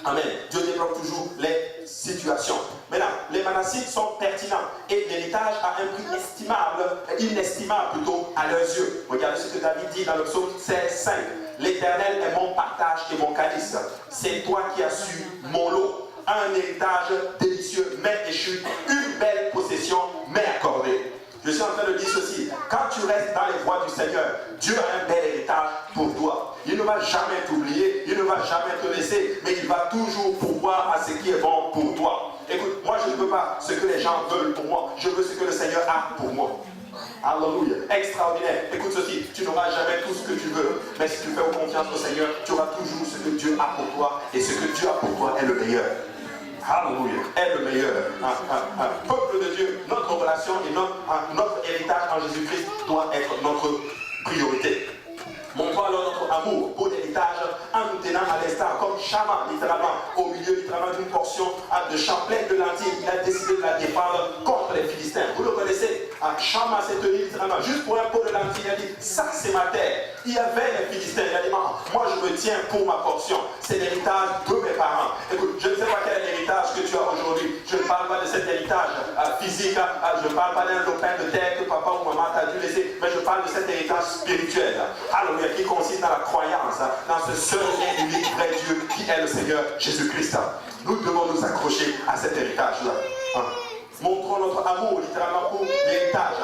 Amen. Dieu débloque toujours les situations. Maintenant, les manassites sont pertinents et l'héritage a un prix inestimable plutôt à leurs yeux. Regardez ce que David dit dans le psaume 16:5. L'Éternel est mon partage et mon calice. C'est toi qui as su mon lot. Un héritage délicieux, mais échu, une belle possession, mais accordée. Je suis en train de dire ceci, quand tu restes dans les voies du Seigneur, Dieu a un bel héritage pour toi. Il ne va jamais t'oublier, il ne va jamais te laisser, mais il va toujours pourvoir à ce qui est bon pour toi. Écoute, moi je ne veux pas ce que les gens veulent pour moi, je veux ce que le Seigneur a pour moi. Alléluia, extraordinaire. Écoute ceci, tu n'auras jamais tout ce que tu veux, mais si tu fais confiance au Seigneur, tu auras toujours ce que Dieu a pour toi, et ce que Dieu a pour toi est le meilleur. Alléluia, est le meilleur. Peuple de Dieu, notre relation et notre héritage en Jésus-Christ doit être notre priorité. Montrons alors notre amour pour l'héritage en nous tenant à l'instant, comme Chama, littéralement, au milieu littéralement d'une portion de champ plein de lentilles. Il a décidé de la défendre contre les Philistins. Vous le connaissez, Chama s'est tenu littéralement juste pour un pot de lentilles. Il a dit, ça c'est ma terre. Il y avait les Philistins. Il a dit, moi je me tiens pour ma portion. C'est l'héritage de mes parents. Écoute, je ne sais pas quel est l'héritage que tu as aujourd'hui. Je ne parle pas de cet héritage physique. Je ne parle pas d'un lopin de terre que papa ou maman t'a dû laisser. Mais je parle de cet héritage spirituel. Alors, qui consiste dans la croyance, dans ce seul et unique vrai Dieu qui est le Seigneur Jésus-Christ. Nous devons nous accrocher à cet héritage-là. Montrons notre amour littéralement pour l'héritage.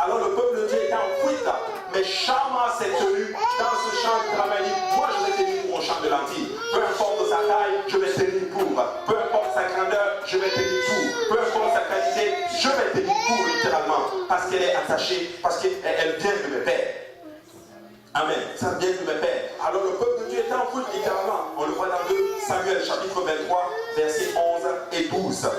Alors le peuple de Dieu était en fuite, mais Chama s'est tenu dans ce champ de travail. Moi je vais tenir pour mon champ de lentilles. Peu importe sa taille, je vais tenir pour. Peu importe sa grandeur, je vais tenir pour. Peu importe sa qualité, je vais tenir pour littéralement. Parce qu'elle est attachée, parce qu'elle vient de mes pères. Amen. Ça vient de mes pères. Alors le peuple de Dieu était en fuite littéralement. On le voit dans 2 Samuel chapitre 23, versets 11 et 12.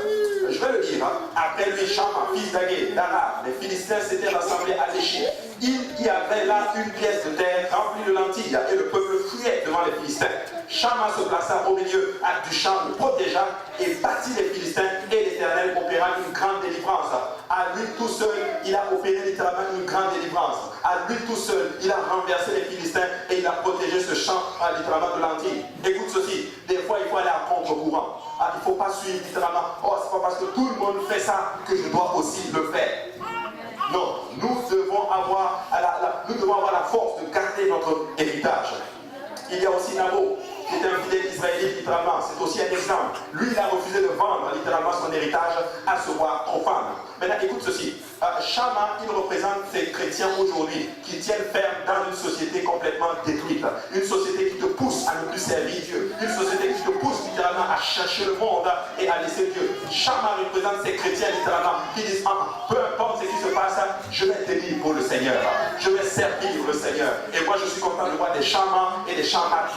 Je vais le lire. Après lui, Chama, fils d'Agé, d'Ara, les Philistins s'étaient rassemblés à Léchir. Il y avait là une pièce de terre remplie de lentilles et le peuple fuyait devant les Philistins. Chama se plaça au milieu du champ, le protégea et battit les Philistins et l'Éternel opéra une grande délivrance. À lui tout seul, il a opéré littéralement une grande délivrance. À lui tout seul, il a renversé les Philistins et il a protégé ce champ littéralement de lentilles. Écoute ceci, des fois il faut aller à contre-courant. Il ne faut pas suivre littéralement, c'est pas parce que tout le monde fait ça que je dois aussi le faire. Non, nous devons avoir la force de garder notre héritage. Il y a aussi Nabo, qui est un fidèle israélite littéralement. C'est aussi un exemple. Lui, il a refusé de vendre littéralement son héritage à ce roi profane. Maintenant, écoute ceci. Chama, il représente ces chrétiens aujourd'hui qui tiennent ferme dans une société complètement détruite. Une société qui te pousse à ne plus servir Dieu. Une société qui te pousse littéralement à chercher le monde et à laisser Dieu. Chama représente ces chrétiens littéralement qui disent, peu importe ce qui se passe, je vais tenir pour le Seigneur. Je vais servir le Seigneur. Et moi, je suis content de voir des Chamas et des Chamas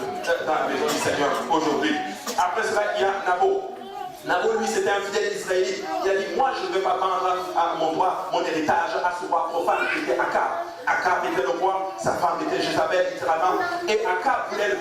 dans la maison du Seigneur aujourd'hui. Après cela, il y a Nabo. Nabo, lui, c'était un fidèle israélite. Il a dit, moi, je ne vais pas vendre mon droit, mon héritage à ce roi profane qui était Akab. Akab était le roi, sa femme était Jézabel, littéralement. Et Akab voulait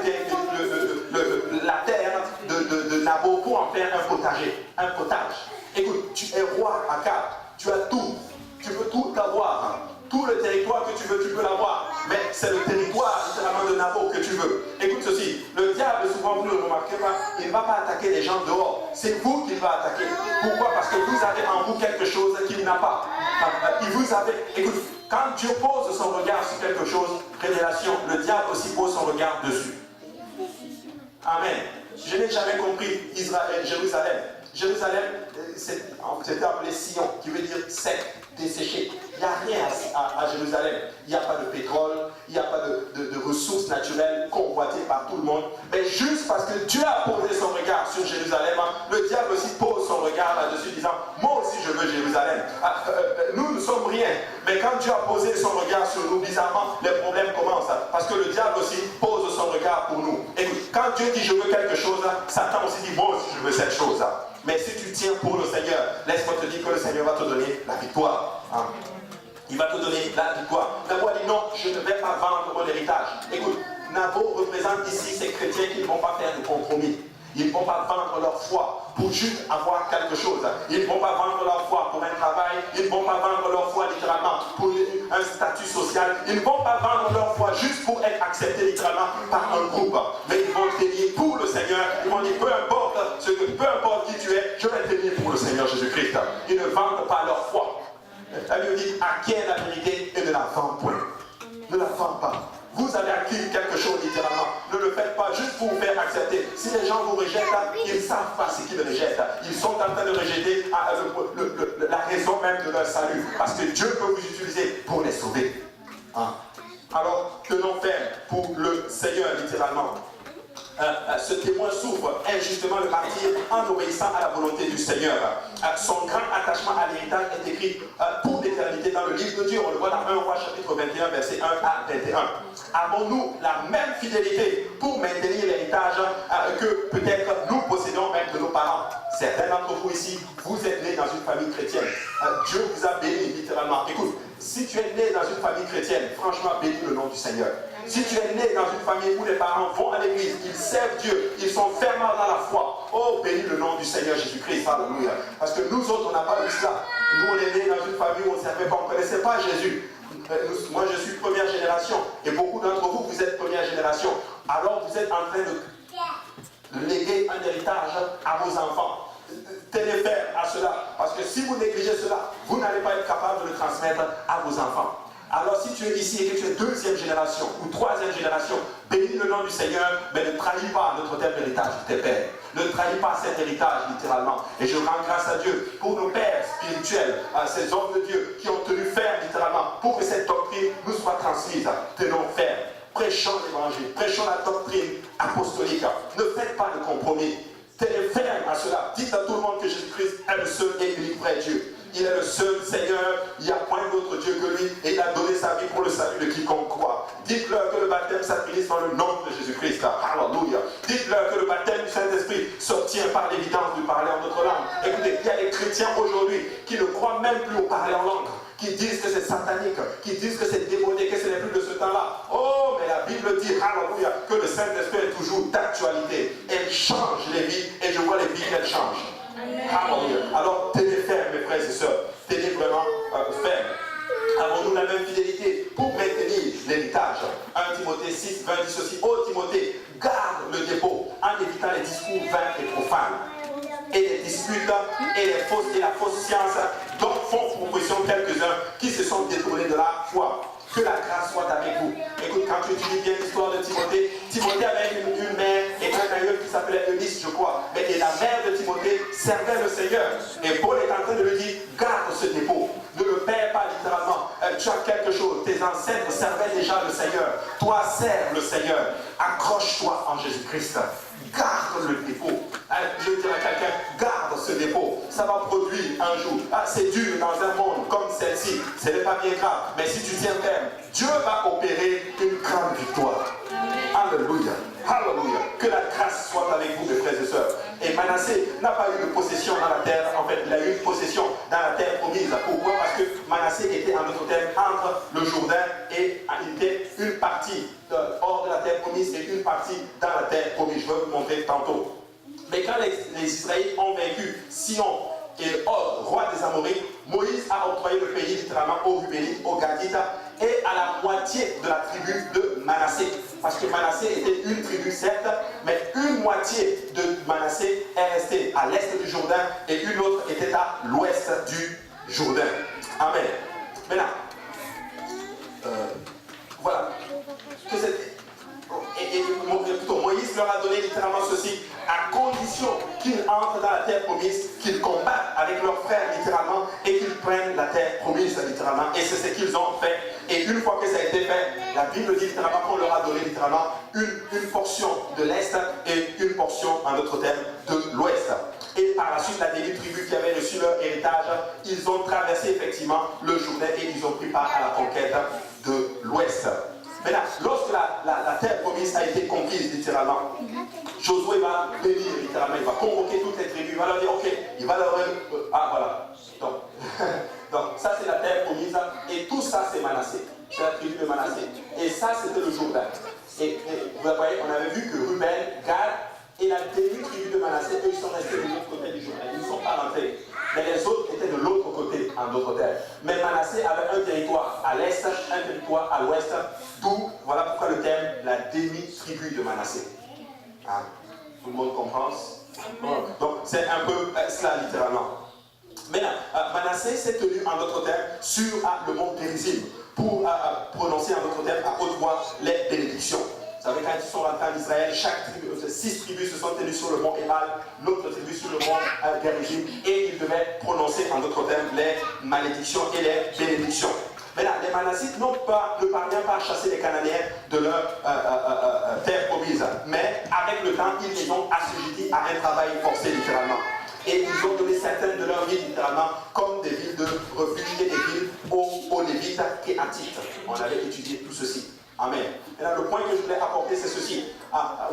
la terre de Nabo pour en faire un potager, un potage. Écoute, tu es roi, Akab. Tu as tout. Tu peux tout avoir. Tout le territoire que tu veux, tu peux l'avoir. Mais c'est le territoire littéralement de Naboth que tu veux. Écoute ceci, le diable, souvent vous ne le remarquez pas, il ne va pas attaquer les gens dehors. C'est vous qu'il va attaquer. Pourquoi? Parce que vous avez en vous quelque chose qu'il n'a pas. Il vous avait, écoute, quand Dieu pose son regard sur quelque chose, révélation, le diable aussi pose son regard dessus. Amen. Je n'ai jamais compris Israël, Jérusalem. Jérusalem, c'était appelé Sion, qui veut dire sec, desséché. Il n'y a rien à Jérusalem. Il n'y a pas de pétrole, il n'y a pas de ressources naturelles convoitées par tout le monde. Mais juste parce que Dieu a posé son regard sur Jérusalem, le diable aussi pose son regard là-dessus, disant, moi aussi je veux Jérusalem. Nous ne sommes rien. Mais quand Dieu a posé son regard sur nous, bizarrement, les problèmes commencent. Parce que le diable aussi pose son regard pour nous. Écoute, quand Dieu dit je veux quelque chose, Satan aussi dit, moi aussi je veux cette chose. Mais si tu tiens pour le Seigneur, laisse-moi te dire que le Seigneur va te donner la victoire. Il va te donner la victoire. Naboth dit non, je ne vais pas vendre mon héritage. Écoute, Naboth représente ici ces chrétiens qui ne vont pas faire de compromis. Ils ne vont pas vendre leur foi pour juste avoir quelque chose. Ils ne vont pas vendre leur foi pour un travail. Ils ne vont pas vendre leur foi littéralement pour un statut social. Ils ne vont pas vendre leur foi juste pour être acceptés littéralement par un groupe. Mais ils vont tenir pour le Seigneur. Ils vont dire peu importe qui tu es, je vais tenir pour le Seigneur Jésus-Christ. Ils ne vendent pas leur foi. La Bible dit acquiert la vérité et ne la vend point. Ne la vend pas. Vous avez acquis quelque chose littéralement. Ne le faites pas juste pour vous faire accepter. Si les gens vous rejettent, ils ne savent pas ce qu'ils rejettent. Ils sont en train de rejeter la raison même de leur salut. Parce que Dieu peut vous utiliser pour les sauver. Alors, tenons ferme pour le Seigneur littéralement. Ce témoin souffre injustement le martyr en obéissant à la volonté du Seigneur. Son grand attachement à l'héritage est écrit pour l'éternité dans le livre de Dieu. On le voit dans 1 Roi chapitre 21, verset 1 à 21. Avons-nous la même fidélité pour maintenir l'héritage que peut-être nous possédons même de nos parents? Certains d'entre vous ici, vous êtes nés dans une famille chrétienne. Dieu vous a béni littéralement. Écoute, si tu es né dans une famille chrétienne, franchement, bénis le nom du Seigneur. Si tu es né dans une famille où les parents vont à l'église, ils servent Dieu, ils sont fermement dans la foi, oh, bénis le nom du Seigneur Jésus-Christ, alléluia. Parce que nous autres, on n'a pas eu cela. Nous, on est nés dans une famille où on ne servait pas, on ne connaissait pas Jésus. Moi, je suis première génération, et beaucoup d'entre vous, vous êtes première génération. Alors, vous êtes en train de léguer un héritage à vos enfants. Tenez ferme à cela, parce que si vous négligez cela, vous n'allez pas être capable de le transmettre à vos enfants. Alors si tu es ici et que tu es deuxième génération ou troisième génération, bénis le nom du Seigneur, mais ne trahis pas notre terme d'héritage de tes pères. Ne trahis pas cet héritage littéralement. Et je rends grâce à Dieu pour nos pères spirituels, ces hommes de Dieu qui ont tenu ferme littéralement pour que cette doctrine nous soit transmise. Tenons ferme. Prêchons l'évangile, prêchons la doctrine apostolique. Ne faites pas de compromis. Tenez ferme à cela. Dites à tout le monde que Jésus-Christ est le seul et unique vrai Dieu. Il est le seul Seigneur, il n'y a point d'autre Dieu que lui, et il a donné sa vie pour le salut de quiconque croit. Dites-leur que le baptême s'administre dans le nom de Jésus-Christ. Alléluia. Dites-leur que le baptême du Saint-Esprit s'obtient par l'évidence de parler en notre langue. Écoutez, il y a des chrétiens aujourd'hui qui ne croient même plus au parler en langue, qui disent que c'est satanique, qui disent que c'est démodé, que ce n'est plus de ce temps-là. Oh, mais la Bible dit, alléluia, que le Saint-Esprit est toujours d'actualité. Elle change les vies, et je vois les vies qu'elle change. Alléluia. Alors, tenez ferme, mes frères et sœurs. Tenez vraiment ferme. Avons-nous la même fidélité pour maintenir l'héritage? 1 Timothée 6, 20 dit ceci. Ô Timothée, garde le dépôt en évitant les discours vains et profanes, et les disputes et la fausse science dont font proposition quelques-uns qui se sont détournés de la foi. Que la grâce soit avec vous. Écoute, quand tu étudies bien l'histoire de Timothée, Timothée avait une mère et un aïeul qui s'appelait Eunice, je crois. Et la mère de Timothée servait le Seigneur. Et Paul est en train de lui dire, garde ce dépôt. Ne le perds pas littéralement. Tu as quelque chose. Tes ancêtres servaient déjà le Seigneur. Toi, serve le Seigneur. Accroche-toi en Jésus-Christ. Garde le dépôt. Je veux dire à quelqu'un, garde ce dépôt. Ça va produire un jour. C'est dur dans un monde comme celle-ci. Ce n'est pas bien grave. Mais si tu tiens ferme, Dieu va opérer une grande victoire. Alléluia. Alléluia. Que la grâce soit avec vous, mes frères et sœurs. Et Manassé n'a pas eu de possession dans la terre. En fait, il a eu une possession dans la terre promise. Pourquoi? Parce que Manassé était en notre terre entre le Jourdain et il était une partie hors de la terre promise et une partie dans la terre promise. Je vais vous montrer tantôt. Mais quand les Israélites ont vaincu Sion, et Og, roi des Amoréens, Moïse a octroyé le pays littéralement aux Rubénites, aux Gadites et à la moitié de la tribu de Manassé. Parce que Manassé était une tribu certes, mais une moitié de Manassé est restée à l'est du Jourdain et une autre était à l'ouest du Jourdain. Amen. Maintenant, voilà. Moïse leur a donné littéralement ceci, à condition qu'ils entrent dans la terre promise, qu'ils combattent avec leurs frères littéralement et qu'ils prennent la terre promise littéralement. Et c'est ce qu'ils ont fait. Et une fois que ça a été fait, la Bible dit littéralement qu'on leur a donné littéralement une portion de l'Est et une portion, en d'autres termes, de l'Ouest. Et par la suite, la dernière tribu qui avait reçu leur héritage, ils ont traversé effectivement le Jourdain et ils ont pris part à la conquête de l'Ouest. Maintenant, lorsque la terre promise a été conquise littéralement, Josué va bénir littéralement, il va convoquer toutes les tribus, il va leur dire, ok, il va leur... voilà. Donc ça c'est la terre promise, et tout ça c'est Manassé, c'est la tribu de Manassé. Et ça c'était le Jourdain. Et vous voyez, on avait vu que Ruben, Gad et la demi-tribu de Manassé, eux ils sont restés de l'autre côté du Jourdain, ils ne sont pas rentrés. Mais les autres étaient de l'autre côté, en d'autres terres. Mais Manassé avait un territoire à l'est, un territoire à l'ouest, d'où, voilà pourquoi le terme, la demi-tribu de Manassé. Ah, tout le monde comprend? Donc c'est un peu cela littéralement. Maintenant, Manassé s'est tenu en d'autres termes sur le mont Périzim pour prononcer en d'autres termes à haute voix les bénédictions. Vous savez, quand ils sont rentrés en Israël, 6 tribus se sont tenues sur le mont Ebal, l'autre tribu sur le mont Périzim, et ils devaient prononcer en d'autres termes les malédictions et les bénédictions. Maintenant, les Manassites ne parviennent pas à chasser les Cananéens de leur terre promise, mais avec le temps, ils les ont assujettis à un travail forcé littéralement. Et ils ont donné certaines de leurs villes littéralement comme des villes de refuge et des villes aux Lévites et Hattites. On avait étudié tout ceci. Amen. Et là, le point que je voulais apporter, c'est ceci.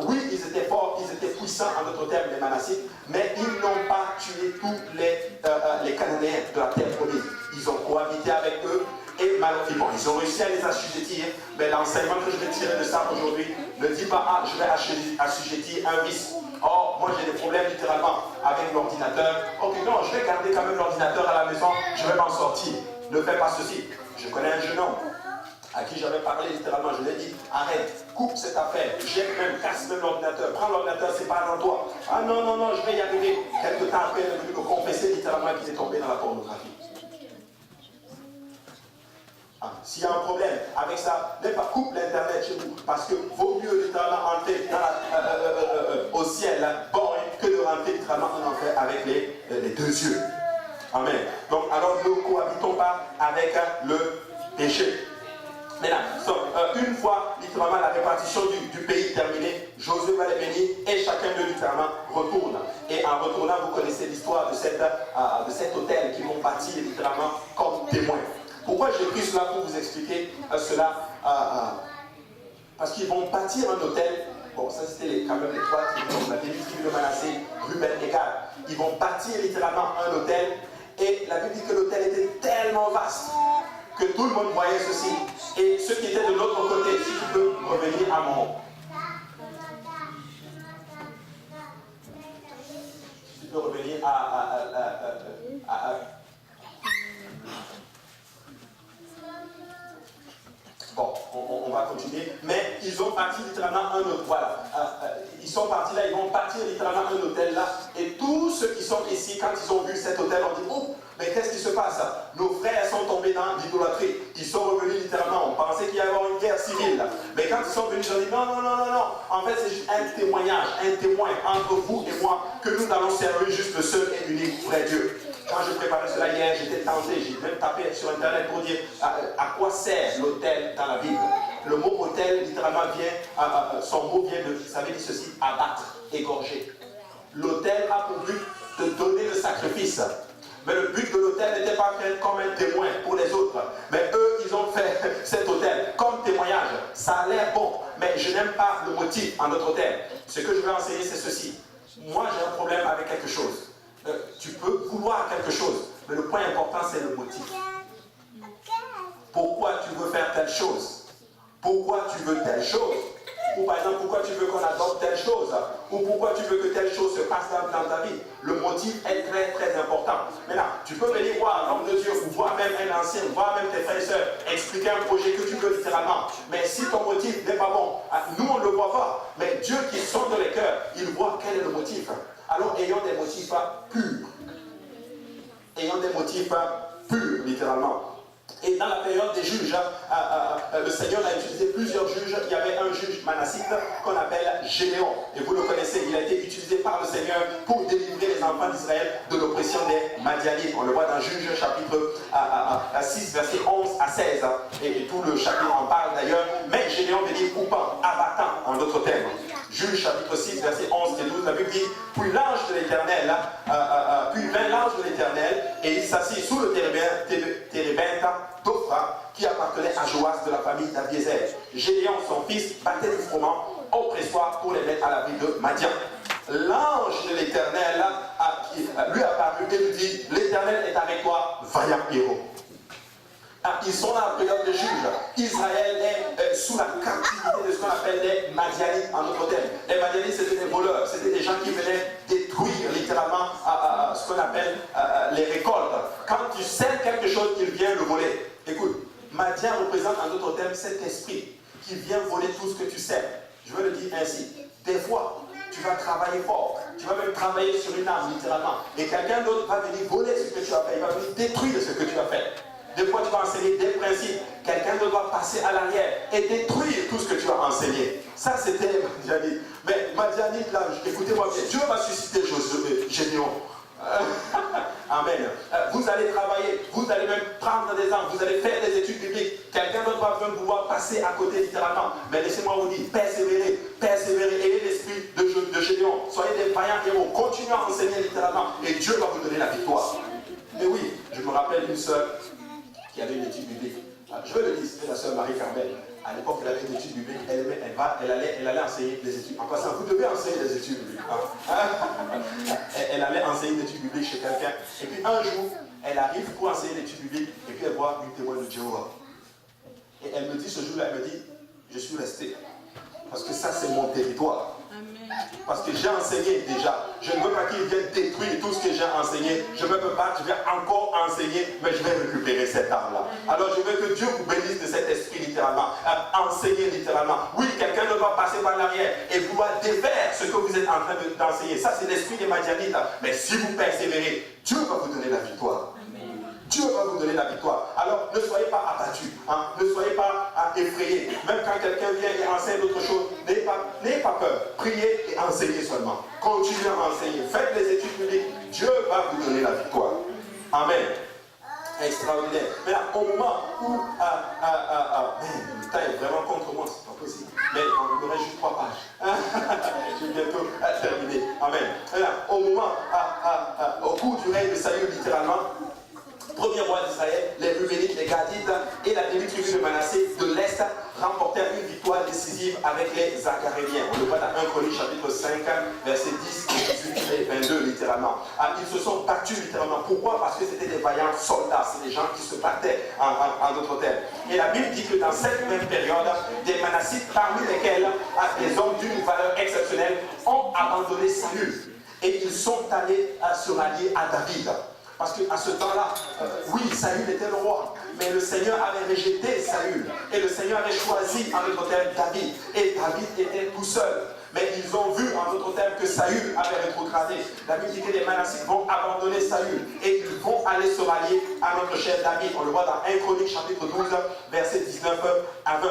Oui, ils étaient forts, ils étaient puissants, en d'autres termes, les Manassites, mais ils n'ont pas tué tous les Cananéens de la terre promise. Ils ont cohabité avec eux. Et malheureusement, ils ont réussi à les assujettir, mais l'enseignement que je vais tirer de ça aujourd'hui ne dit pas, je vais assujettir un vice. Or, moi j'ai des problèmes littéralement avec l'ordinateur. Ok, non, je vais garder quand même l'ordinateur à la maison, je vais m'en sortir. Ne fais pas ceci. Je connais un jeune homme à qui j'avais parlé littéralement, je lui ai dit, arrête, coupe cette affaire, jette même, casse même l'ordinateur, prends l'ordinateur, c'est pas dans toi. Ah non, non, non, je vais y arriver. Quelque temps après, il est venu me confesser littéralement qu'il est tombé dans la pornographie. S'il y a un problème avec ça, n'aie pas coupe l'internet chez vous, parce que vaut mieux littéralement rentrer au ciel bon que de rentrer littéralement en enfer avec les deux yeux. Amen. Donc alors ne cohabitons pas avec le péché. Maintenant, une fois littéralement la répartition du pays terminée, Josué va les bénir et chacun d'eux littéralement retourne. Et en retournant, vous connaissez l'histoire de cet hôtel qu'ils vont bâtir littéralement comme témoin. Pourquoi j'ai pris cela pour vous expliquer cela parce qu'ils vont bâtir un hôtel. Bon, ça c'était quand même les trois tribus, la tribu de Manassé, Ruben et Gad. Ils vont bâtir littéralement un hôtel. Et la Bible dit que l'hôtel était tellement vaste que tout le monde voyait ceci. Et ceux qui étaient de l'autre côté, si tu peux revenir à mon... Si tu peux revenir Bon, on va continuer. Mais ils ont parti littéralement un hôtel. Voilà. Ils sont partis là, ils vont partir littéralement un hôtel là. Et tous ceux qui sont ici, quand ils ont vu cet hôtel, on dit, oh, mais qu'est-ce qui se passe? Nos frères sont tombés dans l'idolâtrie. Ils sont revenus littéralement. On pensait qu'il y allait y avoir une guerre civile. Mais quand ils sont venus, ils ont dit, non, non, non, non, non. En fait, c'est juste un témoignage, un témoin entre vous et moi, que nous allons servir juste le seul et unique vrai Dieu. Quand je préparais cela hier, j'étais tenté, j'ai même tapé sur internet pour dire à quoi sert l'autel dans la Bible. Le mot autel, littéralement, son mot vient de, ça veut dire ceci, abattre, égorger. L'autel a pour but de donner le sacrifice. Mais le but de l'autel n'était pas fait comme un témoin pour les autres. Mais eux, ils ont fait cet autel comme témoignage. Ça a l'air bon, mais je n'aime pas le motif en d'autres termes. Ce que je vais enseigner, c'est ceci. Moi, j'ai un problème avec quelque chose. Tu peux vouloir quelque chose, mais le point important, c'est le motif. Pourquoi tu veux faire telle chose? Pourquoi tu veux telle chose? Ou par exemple, pourquoi tu veux qu'on adopte telle chose? Ou pourquoi tu veux que telle chose se passe dans ta vie? Le motif est très très important. Tu peux venir voir l'homme de Dieu, ou voir même un ancien, voir même tes frères et sœurs, expliquer un projet que tu veux littéralement. Mais si ton motif n'est pas bon, nous on ne le voit pas. Mais Dieu qui sonde les cœurs, il voit quel est le motif. Alors ayons des motifs purs. Ayons des motifs purs, littéralement. Et dans la période des juges, le Seigneur a utilisé plusieurs juges. Il y avait un juge manassite qu'on appelle Gédéon. Et vous le connaissez, il a été utilisé par le Seigneur pour délivrer les enfants d'Israël de l'oppression des Madianites. On le voit dans Juge chapitre 6, versets 11 à 16. Et tout le chapitre en parle d'ailleurs. Mais Gédéon veut dire coupant, abattant, en d'autres termes. Juge chapitre 6, versets 11 et 12, la Bible dit, puis l'ange de l'Éternel, puis vint l'ange de l'Éternel, et il s'assit sous le térébinthe d'Ophra, qui appartenait à Joas de la famille d'Abiézer. Gédéon, son fils, battait du froment au pressoir pour les mettre à l'abri de Madian. L'ange de l'Éternel lui apparut et lui dit, l'Éternel est avec toi, vaillant héros. Ils sont dans la période de juge. Israël est sous la captivité de ce qu'on appelle les Madianites en d'autres termes. Les Madianites, c'était des voleurs, c'était des gens qui venaient détruire littéralement ce qu'on appelle les récoltes. Quand tu sèmes quelque chose, il vient le voler. Écoute, Madian représente en d'autres termes cet esprit qui vient voler tout ce que tu sèmes. Je veux le dire ainsi. Des fois, tu vas travailler fort, tu vas même travailler sur une arme littéralement. Et quelqu'un d'autre va venir voler ce que tu as fait, il va venir détruire ce que tu as fait. Des fois, tu vas enseigner des principes. Quelqu'un d'autre va passer à l'arrière et détruire tout ce que tu as enseigné. Ça, c'était les Madianites. Mais Madianites, là, écoutez-moi bien. Dieu va susciter Gédéon. Amen. Vous allez travailler, vous allez même prendre des armes, vous allez faire des études bibliques. Quelqu'un d'autre va même pouvoir passer à côté littéralement. Mais laissez-moi vous dire, persévérez, persévérez, ayez l'esprit de Gédéon. Soyez des vaillants héros, continuez à enseigner littéralement et Dieu va vous donner la victoire. Mais oui, je me rappelle une sœur qui avait une étude biblique. Je veux le dire, c'était la sœur Marie-Carmel. À l'époque, elle avait une étude biblique, elle allait enseigner des études. En passant, vous devez enseigner des études bibliques. Elle allait enseigner une étude biblique chez quelqu'un. Et puis un jour, elle arrive pour enseigner l'étude biblique, et puis elle voit une témoin de Jéhovah. Et elle me dit ce jour-là, elle me dit, je suis resté. Parce que ça, c'est mon territoire. Parce que j'ai enseigné déjà. Je ne veux pas qu'ils viennent détruire tout ce que j'ai enseigné. Je ne veux pas, je vais encore enseigner, mais je vais récupérer cette arme-là. Alors je veux que Dieu vous bénisse de cet esprit littéralement. Enseigner littéralement. Oui, quelqu'un ne va passer par l'arrière et vouloir défaire ce que vous êtes en train d'enseigner. Ça, c'est l'esprit des Madianites. Mais si vous persévérez, Dieu va vous donner la victoire. Dieu va vous donner la victoire. Alors ne soyez pas abattus, ne soyez pas effrayés. Même quand quelqu'un vient et enseigne autre chose, n'ayez pas peur. Priez et enseignez seulement. Continuez à enseigner. Faites les études bibliques. Dieu va vous donner la victoire. Amen. Extraordinaire. Mais là, au moment où le temps est vraiment contre moi, c'est pas possible. Mais on aurait juste 3 pages. Je vais bientôt terminer. Amen. Et là, au moment, au cours du règne de Saül, littéralement, premier roi d'Israël, les Rubénites, les Gadites et la demi-tribu de Manassé de l'Est remportèrent une victoire décisive avec les Acharéliens. On le voit dans 1 Chroniques chapitre 5, versets 10, 18 et 22 littéralement. Ils se sont battus littéralement. Pourquoi? Parce que c'était des vaillants soldats, c'est des gens qui se battaient en d'autres termes. Et la Bible dit que dans cette même période, des Manassites, parmi lesquels des hommes d'une valeur exceptionnelle, ont abandonné Saül. Et ils sont allés se rallier à David. Parce qu'à ce temps-là, oui, Saül était le roi, mais le Seigneur avait rejeté Saül. Et le Seigneur avait choisi, en d'autres termes, David. Et David était tout seul. Mais ils ont vu, en d'autres termes, que Saül avait rétrogradé. La Bible dit que les Manassites vont abandonner Saül. Et ils vont aller se rallier à notre cher David. On le voit dans 1 Chroniques, chapitre 12, verset 19 à 20.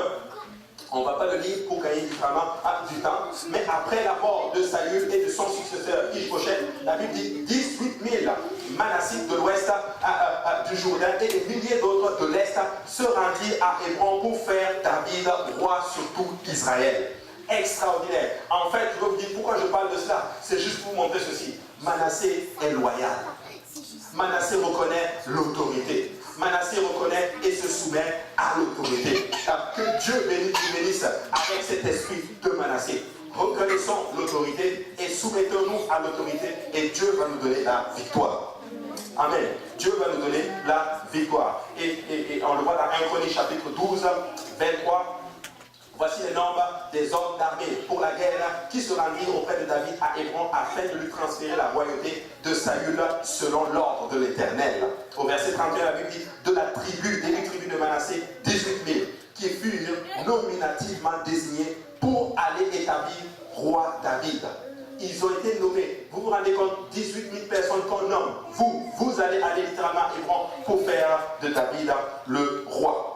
On ne va pas le lire pour gagner du temps. Mais après la mort de Saül et de son successeur Ish-Bosheth, la Bible dit 18 000 Manassites de l'ouest du Jourdain et des milliers d'autres de l'est se rendirent à Hébron pour faire David roi sur tout Israël. Extraordinaire. En fait, je veux vous dire pourquoi je parle de cela. C'est juste pour vous montrer ceci. Manassé est loyal. Manassé reconnaît l'autorité. Manassé reconnaît et se soumet à l'autorité. Que Dieu bénisse avec cet esprit de Manassé. Reconnaissons l'autorité et soumettons-nous à l'autorité et Dieu va nous donner la victoire. Amen. Dieu va nous donner la victoire. Et on le voit dans 1 Chroniques chapitre 12, 23 Voici les nombres des hommes d'armée pour la guerre qui se rendirent auprès de David à Hébron afin de lui transférer la royauté de Saül selon l'ordre de l'Éternel. Au verset 31, la Bible dit de la tribu, des tribus de Manassé, 18 000 qui furent nominativement désignés pour aller établir roi David. Ils ont été nommés. Vous vous rendez compte, 18 000 personnes qu'on nomme. Vous allez aller littéralement à Hébron pour faire de David le roi.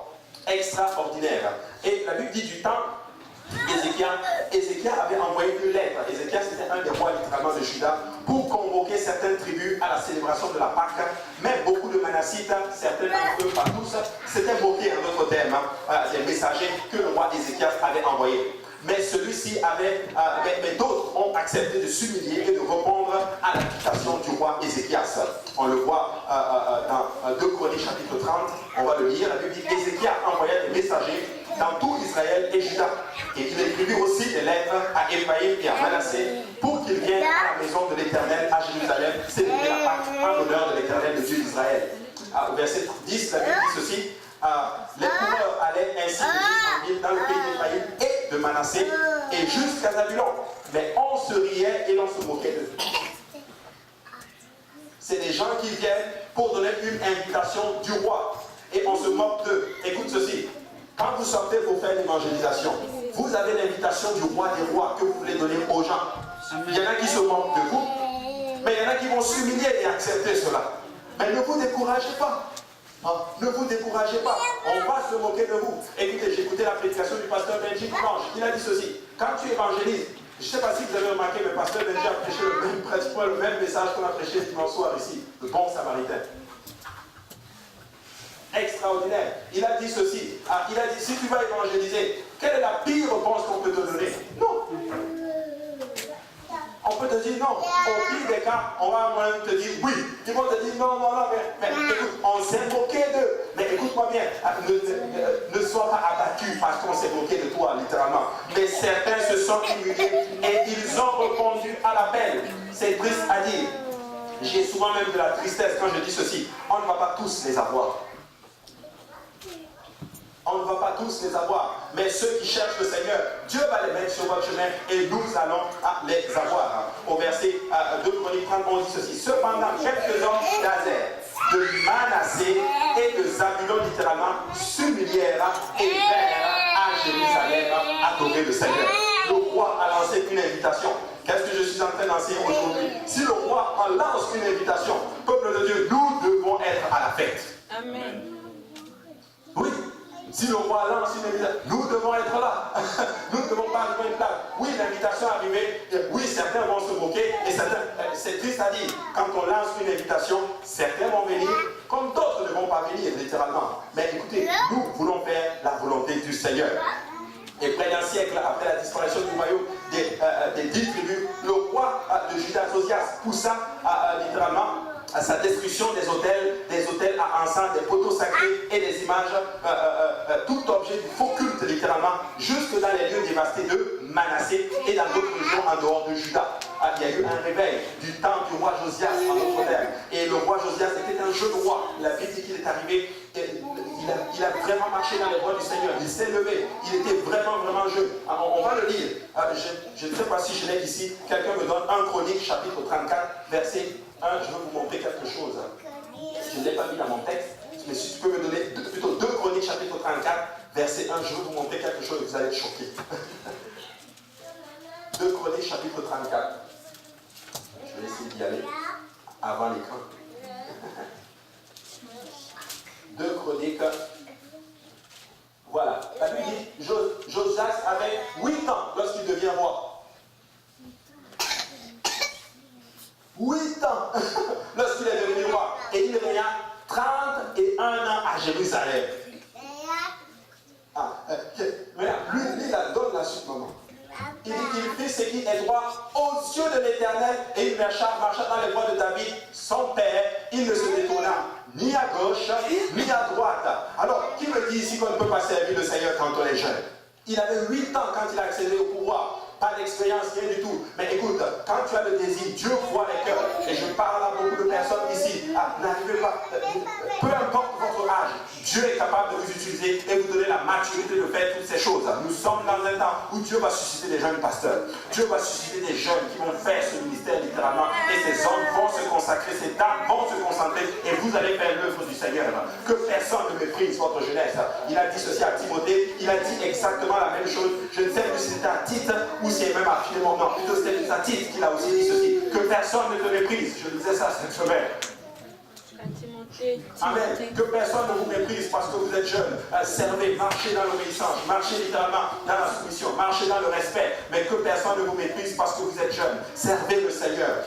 Extraordinaire. Et la Bible dit du temps Ézéchias avait envoyé une lettre. Ézéchias c'était un des rois littéralement de Juda pour convoquer certaines tribus à la célébration de la Pâque. Mais beaucoup de Manassites, certains d'entre eux, pas tous, s'étaient moqués en d'autres termes des messagers que le roi Ézéchias avait envoyés. Mais celui-ci mais d'autres ont accepté de s'humilier et de répondre à l'invitation du roi Ézéchias. On le voit dans 2 Chroniques chapitre 30, on va le lire. La Bible dit Ézéchias envoya des messagers dans tout Israël et Juda. Et il écrivit aussi des lettres à Éphraïm et à Manassé pour qu'ils viennent à la maison de l'Éternel à Jérusalem célébrer la Pâque en l'honneur de l'Éternel, de Dieu d'Israël. Au verset 10, la Bible dit ceci. Les coureurs allaient ainsi de ville en ville dans le pays d'Éphraïm et de Manassé et jusqu'à Zabulon. Mais on se riait et l'on se moquait d'eux. C'est des gens qui viennent pour donner une invitation du roi. Et on se moque d'eux. Écoute ceci. Quand vous sortez pour faire l'évangélisation, vous avez l'invitation du roi des rois que vous voulez donner aux gens. Il y en a qui se moquent de vous, mais il y en a qui vont s'humilier et accepter cela. Mais ne vous découragez pas. Ne vous découragez pas. On va se moquer de vous. Écoutez, j'ai écouté la prédication du pasteur Benji dimanche. Il a dit ceci. Quand tu évangélises, je ne sais pas si vous avez remarqué, mais le pasteur Benji a prêché pratiquement le même message qu'on a prêché dimanche soir ici. Le bon samaritain. Extraordinaire. Il a dit ceci. Il a dit, si tu vas évangéliser, quelle est la pire réponse qu'on peut te donner? Non. On peut te dire non. Au pire des cas, on va même te dire oui. Ils vont te dire non, mais écoute, on s'est moqué d'eux. Mais écoute-moi bien, ne sois pas abattu parce qu'on s'est moqué de toi, littéralement. Mais certains se sont humiliés et ils ont répondu à l'appel. C'est triste à dire. J'ai souvent même de la tristesse quand je dis ceci. On ne va pas tous les avoir. On ne va pas tous les avoir, mais ceux qui cherchent le Seigneur, Dieu va les mettre sur votre chemin et nous allons les avoir. Au verset 2 Chroniques 30, on dit ceci. Cependant, quelques hommes d'Azer, de Manassé et de Zabulon, littéralement, s'humilièrent et vinrent à Jérusalem adorer le Seigneur. Le roi a lancé une invitation. Qu'est-ce que je suis en train d'enseigner aujourd'hui? Si le roi en lance une invitation, peuple de Dieu, nous devons être à la fête. Amen. Oui. Si le roi lance une invitation, nous devons être là. Nous ne devons pas arriver une place. Oui, l'invitation est arrivée. Oui, certains vont se moquer. Et certains, c'est triste à dire. Quand on lance une invitation, certains vont venir, comme d'autres ne vont pas venir, littéralement. Mais écoutez, nous voulons faire la volonté du Seigneur. Et près d'un siècle après la disparition du royaume des 10 tribus, le roi de Juda, Josias, poussa littéralement à sa destruction des hôtels à encens, des poteaux sacrés et des images, tout objet du faux culte littéralement, jusque dans les lieux dévastés de Manassé et dans d'autres régions en dehors de Juda. Il y a eu un réveil du temps du roi Josias en d'autres termes. Et le roi Josias était un jeune roi. La Bible dit qu'il est arrivé, il a vraiment marché dans les voies du Seigneur. Il s'est levé. Il était vraiment jeune. Alors, on va le lire. Je ne sais pas si je l'ai ici. Quelqu'un me donne 1 Chronique, chapitre 34, verset 1. Je vais vous montrer quelque chose. Je ne l'ai pas mis dans mon texte. Mais si tu peux me donner plutôt 2 Chroniques, chapitre 34, verset 1. Je vais vous montrer quelque chose et vous allez être choqués. 2 Chroniques, chapitre 34. Je vais essayer d'y aller avant l'écran. 2 Chroniques. Voilà. La Bible dit Josias avait 8 ans lorsqu'il devient roi. 8 ans lorsqu'il est devenu roi. Et il régna 31 ans à Jérusalem. Lui, il donne la suite, maman. Il dit qu'il fit ce qui est droit aux yeux de l'Éternel et il marcha dans les voies de David, son père. Il ne se détourna ni à gauche ni à droite. Alors, qui me dit ici qu'on ne peut pas servir le Seigneur quand on est jeune? Il avait 8 ans quand il a accédé au pouvoir. Pas d'expérience, rien du tout. Mais écoute, quand tu as le désir, Dieu voit les cœurs. Et je parle à beaucoup de personnes ici. N'arrivez pas. Peu importe votre âge, Dieu est capable de vous utiliser et vous donner la maturité de faire toutes ces choses. Nous sommes dans un temps où Dieu va susciter des jeunes pasteurs. Dieu va susciter des jeunes qui vont faire ce ministère littéralement. Et ces hommes vont se consacrer, ces dames vont se concentrer et vous allez faire l'œuvre du Seigneur. Que personne ne méprise votre jeunesse. Il a dit ceci à Timothée, il a dit exactement la même chose. Je ne sais plus si c'était à Tite ou si c'est même à Philémon. Non, plutôt c'était à Tite qu'il a aussi dit ceci. Que personne ne te méprise. Je disais ça cette semaine. Amen. Que personne ne vous méprise parce que vous êtes jeune. Servez, marchez dans l'obéissance, marchez littéralement dans la soumission, marchez dans le respect. Mais que personne ne vous méprise parce que vous êtes jeune. Servez le Seigneur.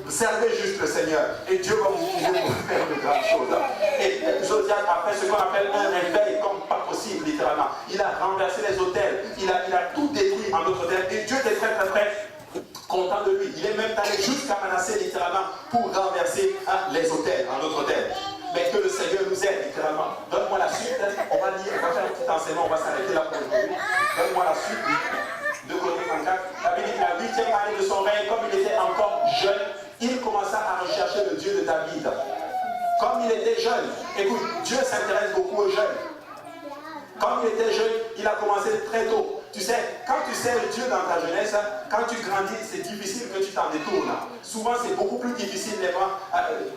Servez juste le Seigneur. Et Dieu va vous utiliser pour faire de grandes choses. Et Josias a fait ce qu'on appelle un réveil comme pas possible, littéralement. Il a renversé les autels. Il a tout détruit en notre terre. Et Dieu est très très très content de lui. Il est même allé jusqu'à Manassé littéralement pour renverser les autels en notre terre. Mais que le Seigneur nous aide littéralement. Donne-moi la suite. On va lire, on va faire un petit enseignement, on va s'arrêter là pour aujourd'hui. Donne-moi la suite de Corinthiens 34. La Bible dit la 8e année de son règne, comme il était encore jeune, il commença à rechercher le Dieu de David. Comme il était jeune, écoute, Dieu s'intéresse beaucoup aux jeunes. Comme il était jeune, il a commencé très tôt. Tu sais, quand tu sers Dieu dans ta jeunesse, quand tu grandis, c'est difficile que tu t'en détournes. Souvent, c'est beaucoup plus difficile, les gens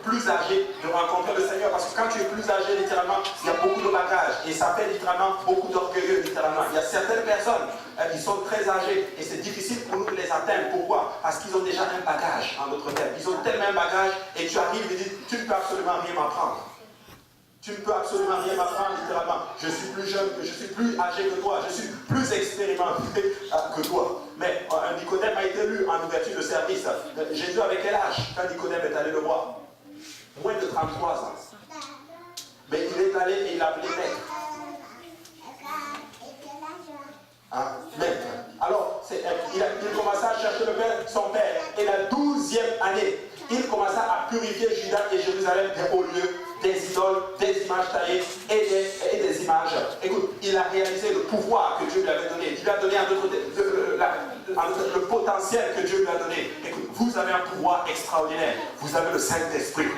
plus âgés, de rencontrer le Seigneur. Parce que quand tu es plus âgé, littéralement, il y a beaucoup de bagages. Et ça fait littéralement beaucoup d'orgueilleux, littéralement. Il y a certaines personnes qui sont très âgées. Et c'est difficile pour nous de les atteindre. Pourquoi? Parce qu'ils ont déjà un bagage en notre terre. Ils ont tellement un bagage. Et tu arrives et dis, tu ne peux absolument rien m'apprendre. Tu ne peux absolument rien m'apprendre, littéralement. Je suis plus jeune, je suis plus âgé que toi, je suis plus expérimenté que toi. Mais Nicodème a été élu en ouverture de service. Jésus avait quel âge quand Nicodème est allé le voir? Moins de 33 ans. Mais il est allé et il a appelé maître. Maître. Alors, il commença à chercher son père. Et la 12e année, il commença à purifier Juda et Jérusalem des hauts lieux, des idoles, des images taillées et des images. Écoute, il a réalisé le pouvoir que Dieu lui avait donné. Il lui a donné le potentiel que Dieu lui a donné. Écoute, vous avez un pouvoir extraordinaire. Vous avez le Saint-Esprit.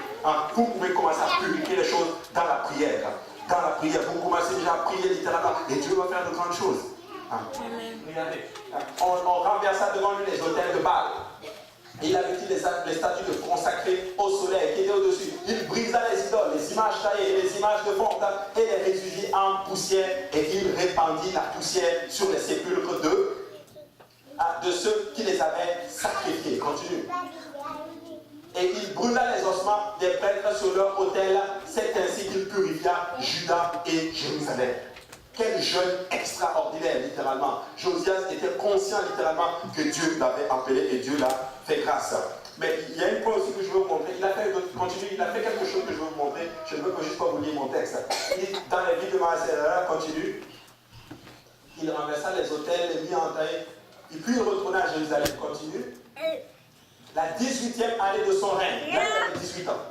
Vous pouvez commencer à purifier les choses dans la prière. Dans la prière, vous commencez déjà à prier littéralement et Dieu va faire de grandes choses. Regardez, on renversa devant lui les autels de Baal. Il avait dit les statues de consacrées au soleil qui étaient au-dessus. Il brisa les idoles, les images taillées, les images de fonte et les réduisit en poussière. Et il répandit la poussière sur les sépulcres de ceux qui les avaient sacrifiés. Continue. Et il brûla les ossements des prêtres sur leur autel. C'est ainsi qu'il purifia Juda et Jérusalem. Quel jeune extraordinaire, littéralement. Josias était conscient, littéralement, que Dieu l'avait appelé et Dieu l'a fait grâce. Mais il y a une point aussi que je veux vous montrer. Il a fait quelque chose que je veux vous montrer. Je ne veux juste pas vous lire mon texte. Dans la vie de Manassé, continue. Il renversa les autels, les mit en taille. Et puis il retourna à Jérusalem. Continue. La 18e année de son règne. Là, il avait 18 ans.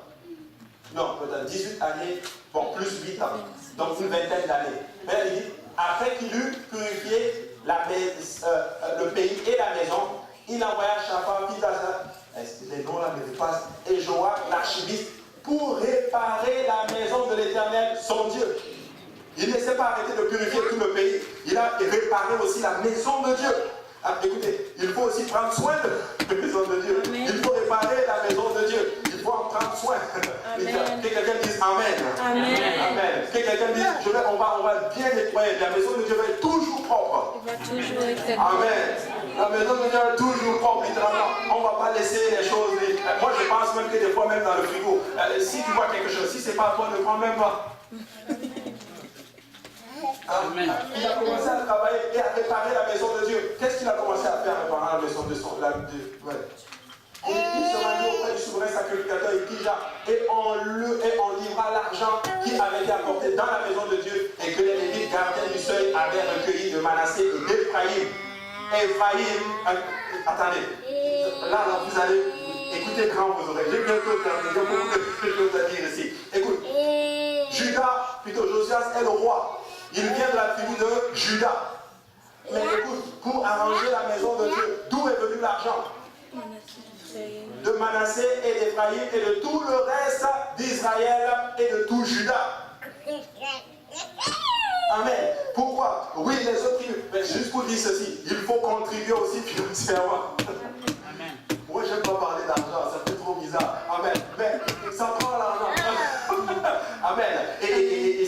Non, peut-être 18 années, bon, plus 8 ans. Donc une vingtaine d'années. Mais il dit, après qu'il eut purifié le pays et la maison, il envoya Shaphan, fils d'Asa, les noms là me dépassent, et Joab, l'archiviste, pour réparer la maison de l'Éternel, son Dieu. Il ne s'est pas arrêté de purifier tout le pays, il a réparé aussi la maison de Dieu. Écoutez, il faut aussi prendre soin de la maison de Dieu. Amen. Il faut réparer la maison de Dieu. Il faut en prendre soin. Que quelqu'un dise Amen. Amen. Amen. Que quelqu'un dise, on va bien nettoyer. La maison de Dieu va être toujours propre. Il va toujours être Amen. La maison de Dieu est toujours propre, littéralement. On ne va pas laisser les choses. Moi, je pense même que des fois, même dans le frigo, si tu vois quelque chose, si ce n'est pas toi, ne prends même pas. Amen. Il a commencé à travailler et à réparer la maison de Dieu. Qu'est-ce qu'il a commencé à faire en réparant la maison de son Il se rendit auprès du souverain sacrificateur et pigea et on livra l'argent qui avait été apporté dans la maison de Dieu et que les Lévites gardiens du seuil avaient recueilli de Manassé et d'Éphraïm. Attendez, là vous allez écouter grand vos oreilles. J'ai bientôt terminé, il y a beaucoup de choses à dire ici. Écoute, Josias est le roi. Il vient de la tribu de Juda. Mais écoute, pour arranger la maison de Dieu, d'où est venu l'argent? De Manassé et d'Éphraïm et de tout le reste d'Israël et de tout Juda.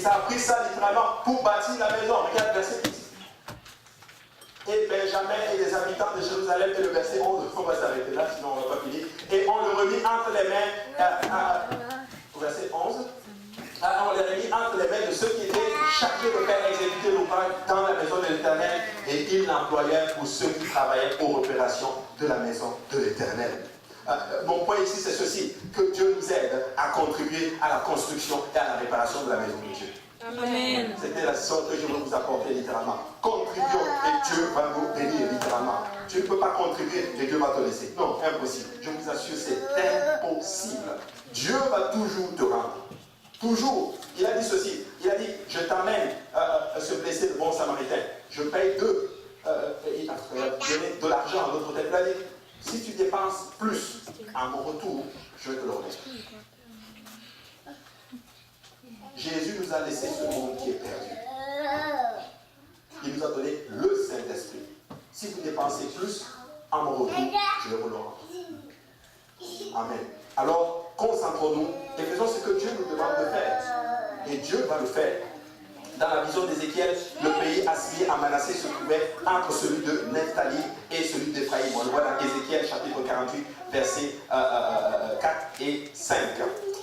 ça a pris ça littéralement pour bâtir la maison. Regarde verset 10. Et Benjamin et les habitants de Jérusalem, et le verset 11, on va s'arrêter là, sinon on ne va pas finir. Et on le remit entre les mains, verset 11, on les remit entre les mains de ceux qui étaient chargés de faire exécuter l'ouvrage dans la maison de l'Éternel, et ils l'employèrent pour ceux qui travaillaient aux opérations de la maison de l'Éternel. Mon point ici, c'est ceci, que Dieu nous aide à contribuer à la construction et à la réparation de la maison de Dieu. Amen. C'était la leçon que je veux vous apporter littéralement. Contribuons et Dieu va nous bénir littéralement. Tu ne peux pas contribuer et Dieu va te laisser. Non, impossible. Je vous assure, c'est impossible. Dieu va toujours te rendre. Toujours. Il a dit ceci. Il a dit, je t'amène ce blessé de bon samaritain. Je paye donner de l'argent à l'autre côté. Il a dit, si tu dépenses plus à mon retour, je vais te le remettre. Jésus nous a laissé ce monde qui est perdu. Il nous a donné le Saint-Esprit. Si vous dépensez plus, à mon retour, je vais vous le rendre. Amen. Alors, concentrons-nous et faisons ce que Dieu nous demande de faire. Et Dieu va le faire. Dans la vision d'Ézéchiel, le pays assigné à Manassé se trouvait entre celui de Nephtali et celui d'Éphraïm. On le voit dans Ézéchiel chapitre 48, versets 4 et 5.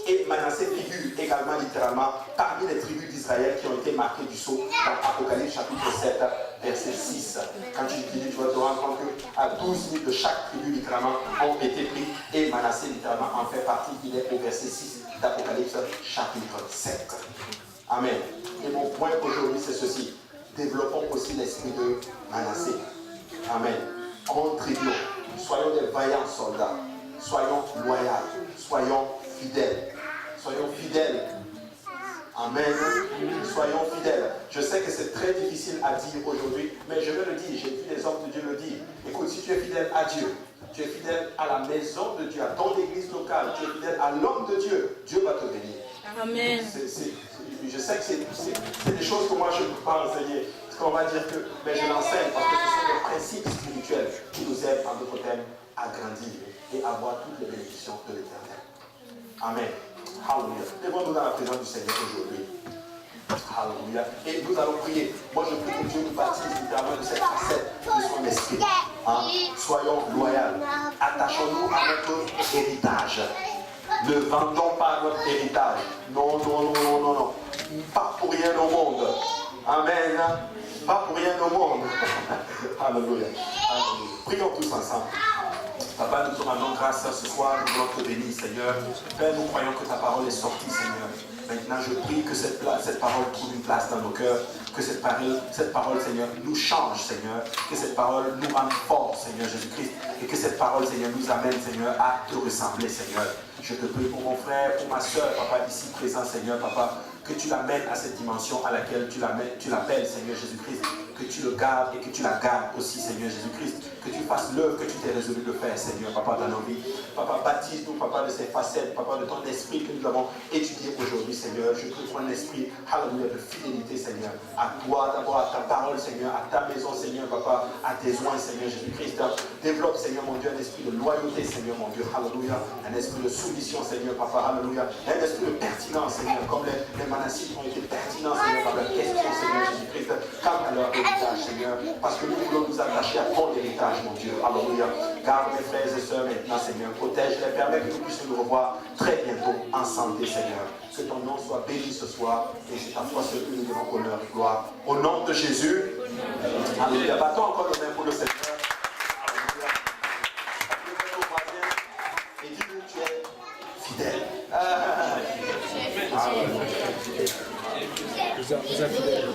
Et Manassé figure également littéralement parmi les tribus d'Israël qui ont été marquées du sceau dans Apocalypse chapitre 7, verset 6. Quand tu étudies, tu vas te rendre compte qu'à 12 000 de chaque tribu littéralement ont été pris et Manassé littéralement en fait partie. Il est au verset 6 d'Apocalypse chapitre 7. Amen. Et mon point aujourd'hui c'est ceci. Développons aussi l'esprit de Manassé. Amen. Contribuons. Soyons des vaillants soldats. Soyons loyaux. Soyons fidèles. Soyons fidèles. Amen. Soyons fidèles. Je sais que c'est très difficile à dire aujourd'hui, mais je vais le dire. J'ai vu les hommes de Dieu le dire. Écoute, si tu es fidèle à Dieu, tu es fidèle à la maison de Dieu, à ton église locale, tu es fidèle à l'homme de Dieu, Dieu va te bénir. Amen. Je sais que c'est des choses que moi je ne peux pas enseigner. Parce qu'on va dire que mais je l'enseigne parce que ce sont des principes spirituels qui nous aident en d'autres termes à grandir et à avoir toutes les bénédictions de l'éternel. Amen. Alléluia. Lèvons-nous dans la présence du Seigneur aujourd'hui. Alléluia. Et nous allons prier. Moi je prie que Dieu nous baptise littéralement de cette facette de son esprit. Hein? Soyons loyaux. Attachons-nous à notre héritage. Ne vendons pas notre héritage. Non, non, non, non, non, non. Pas pour rien au monde. Amen. Pas pour rien au monde. Alléluia. Alléluia. Prions tous ensemble. Papa, nous te rendons grâce ce soir. Nous voulons te bénir, Seigneur. Père, nous croyons que ta parole est sortie, Seigneur. Maintenant, je prie que cette parole trouve une place dans nos cœurs. Que cette parole, Seigneur, nous change, Seigneur. Que cette parole nous rende forts, Seigneur Jésus-Christ. Et que cette parole, Seigneur, nous amène, Seigneur, à te ressembler, Seigneur. Je te prie pour mon frère, pour ma soeur, Papa, ici présent, Seigneur, Papa, que tu l'amènes à cette dimension à laquelle tu l'appelles, Seigneur Jésus-Christ. Que tu le gardes et que tu la gardes aussi, Seigneur Jésus-Christ. Que tu fasses l'œuvre que tu t'es résolu de faire, Seigneur, Papa, dans nos vies. Papa, baptise-nous, Papa, de ces facettes, Papa, de ton esprit que nous avons étudié aujourd'hui, Seigneur. Je prie pour un esprit, alléluia, de fidélité, Seigneur. À toi, d'abord, à ta parole, Seigneur, à ta maison, Seigneur, Papa, à tes soins, Seigneur Jésus-Christ. Développe, Seigneur, mon Dieu, un esprit de loyauté, Seigneur, mon Dieu, alléluia. Un esprit de soumission, Seigneur, Papa, alléluia. Un esprit de pertinence, Seigneur, comme les Manassites ont été pertinents, Seigneur, dans leur question, Seigneur Jésus-Christ, quant à leur héritage, Seigneur. Parce que nous voulons nous attacher à ton héritage, mon Dieu. Alléluia. Garde mes frères et sœurs maintenant, Seigneur. Protège-les, permets que nous puissions nous revoir très bientôt en santé, Seigneur. Que ton nom soit béni ce soir. Et c'est à toi seul que nous devons honneur et gloire. Au nom de Jésus. Alléluia. Battons encore le main pour le Seigneur. Alléluia. Appelez ton voisin et dis-lui que tu es fidèle. Vous êtes fidèle.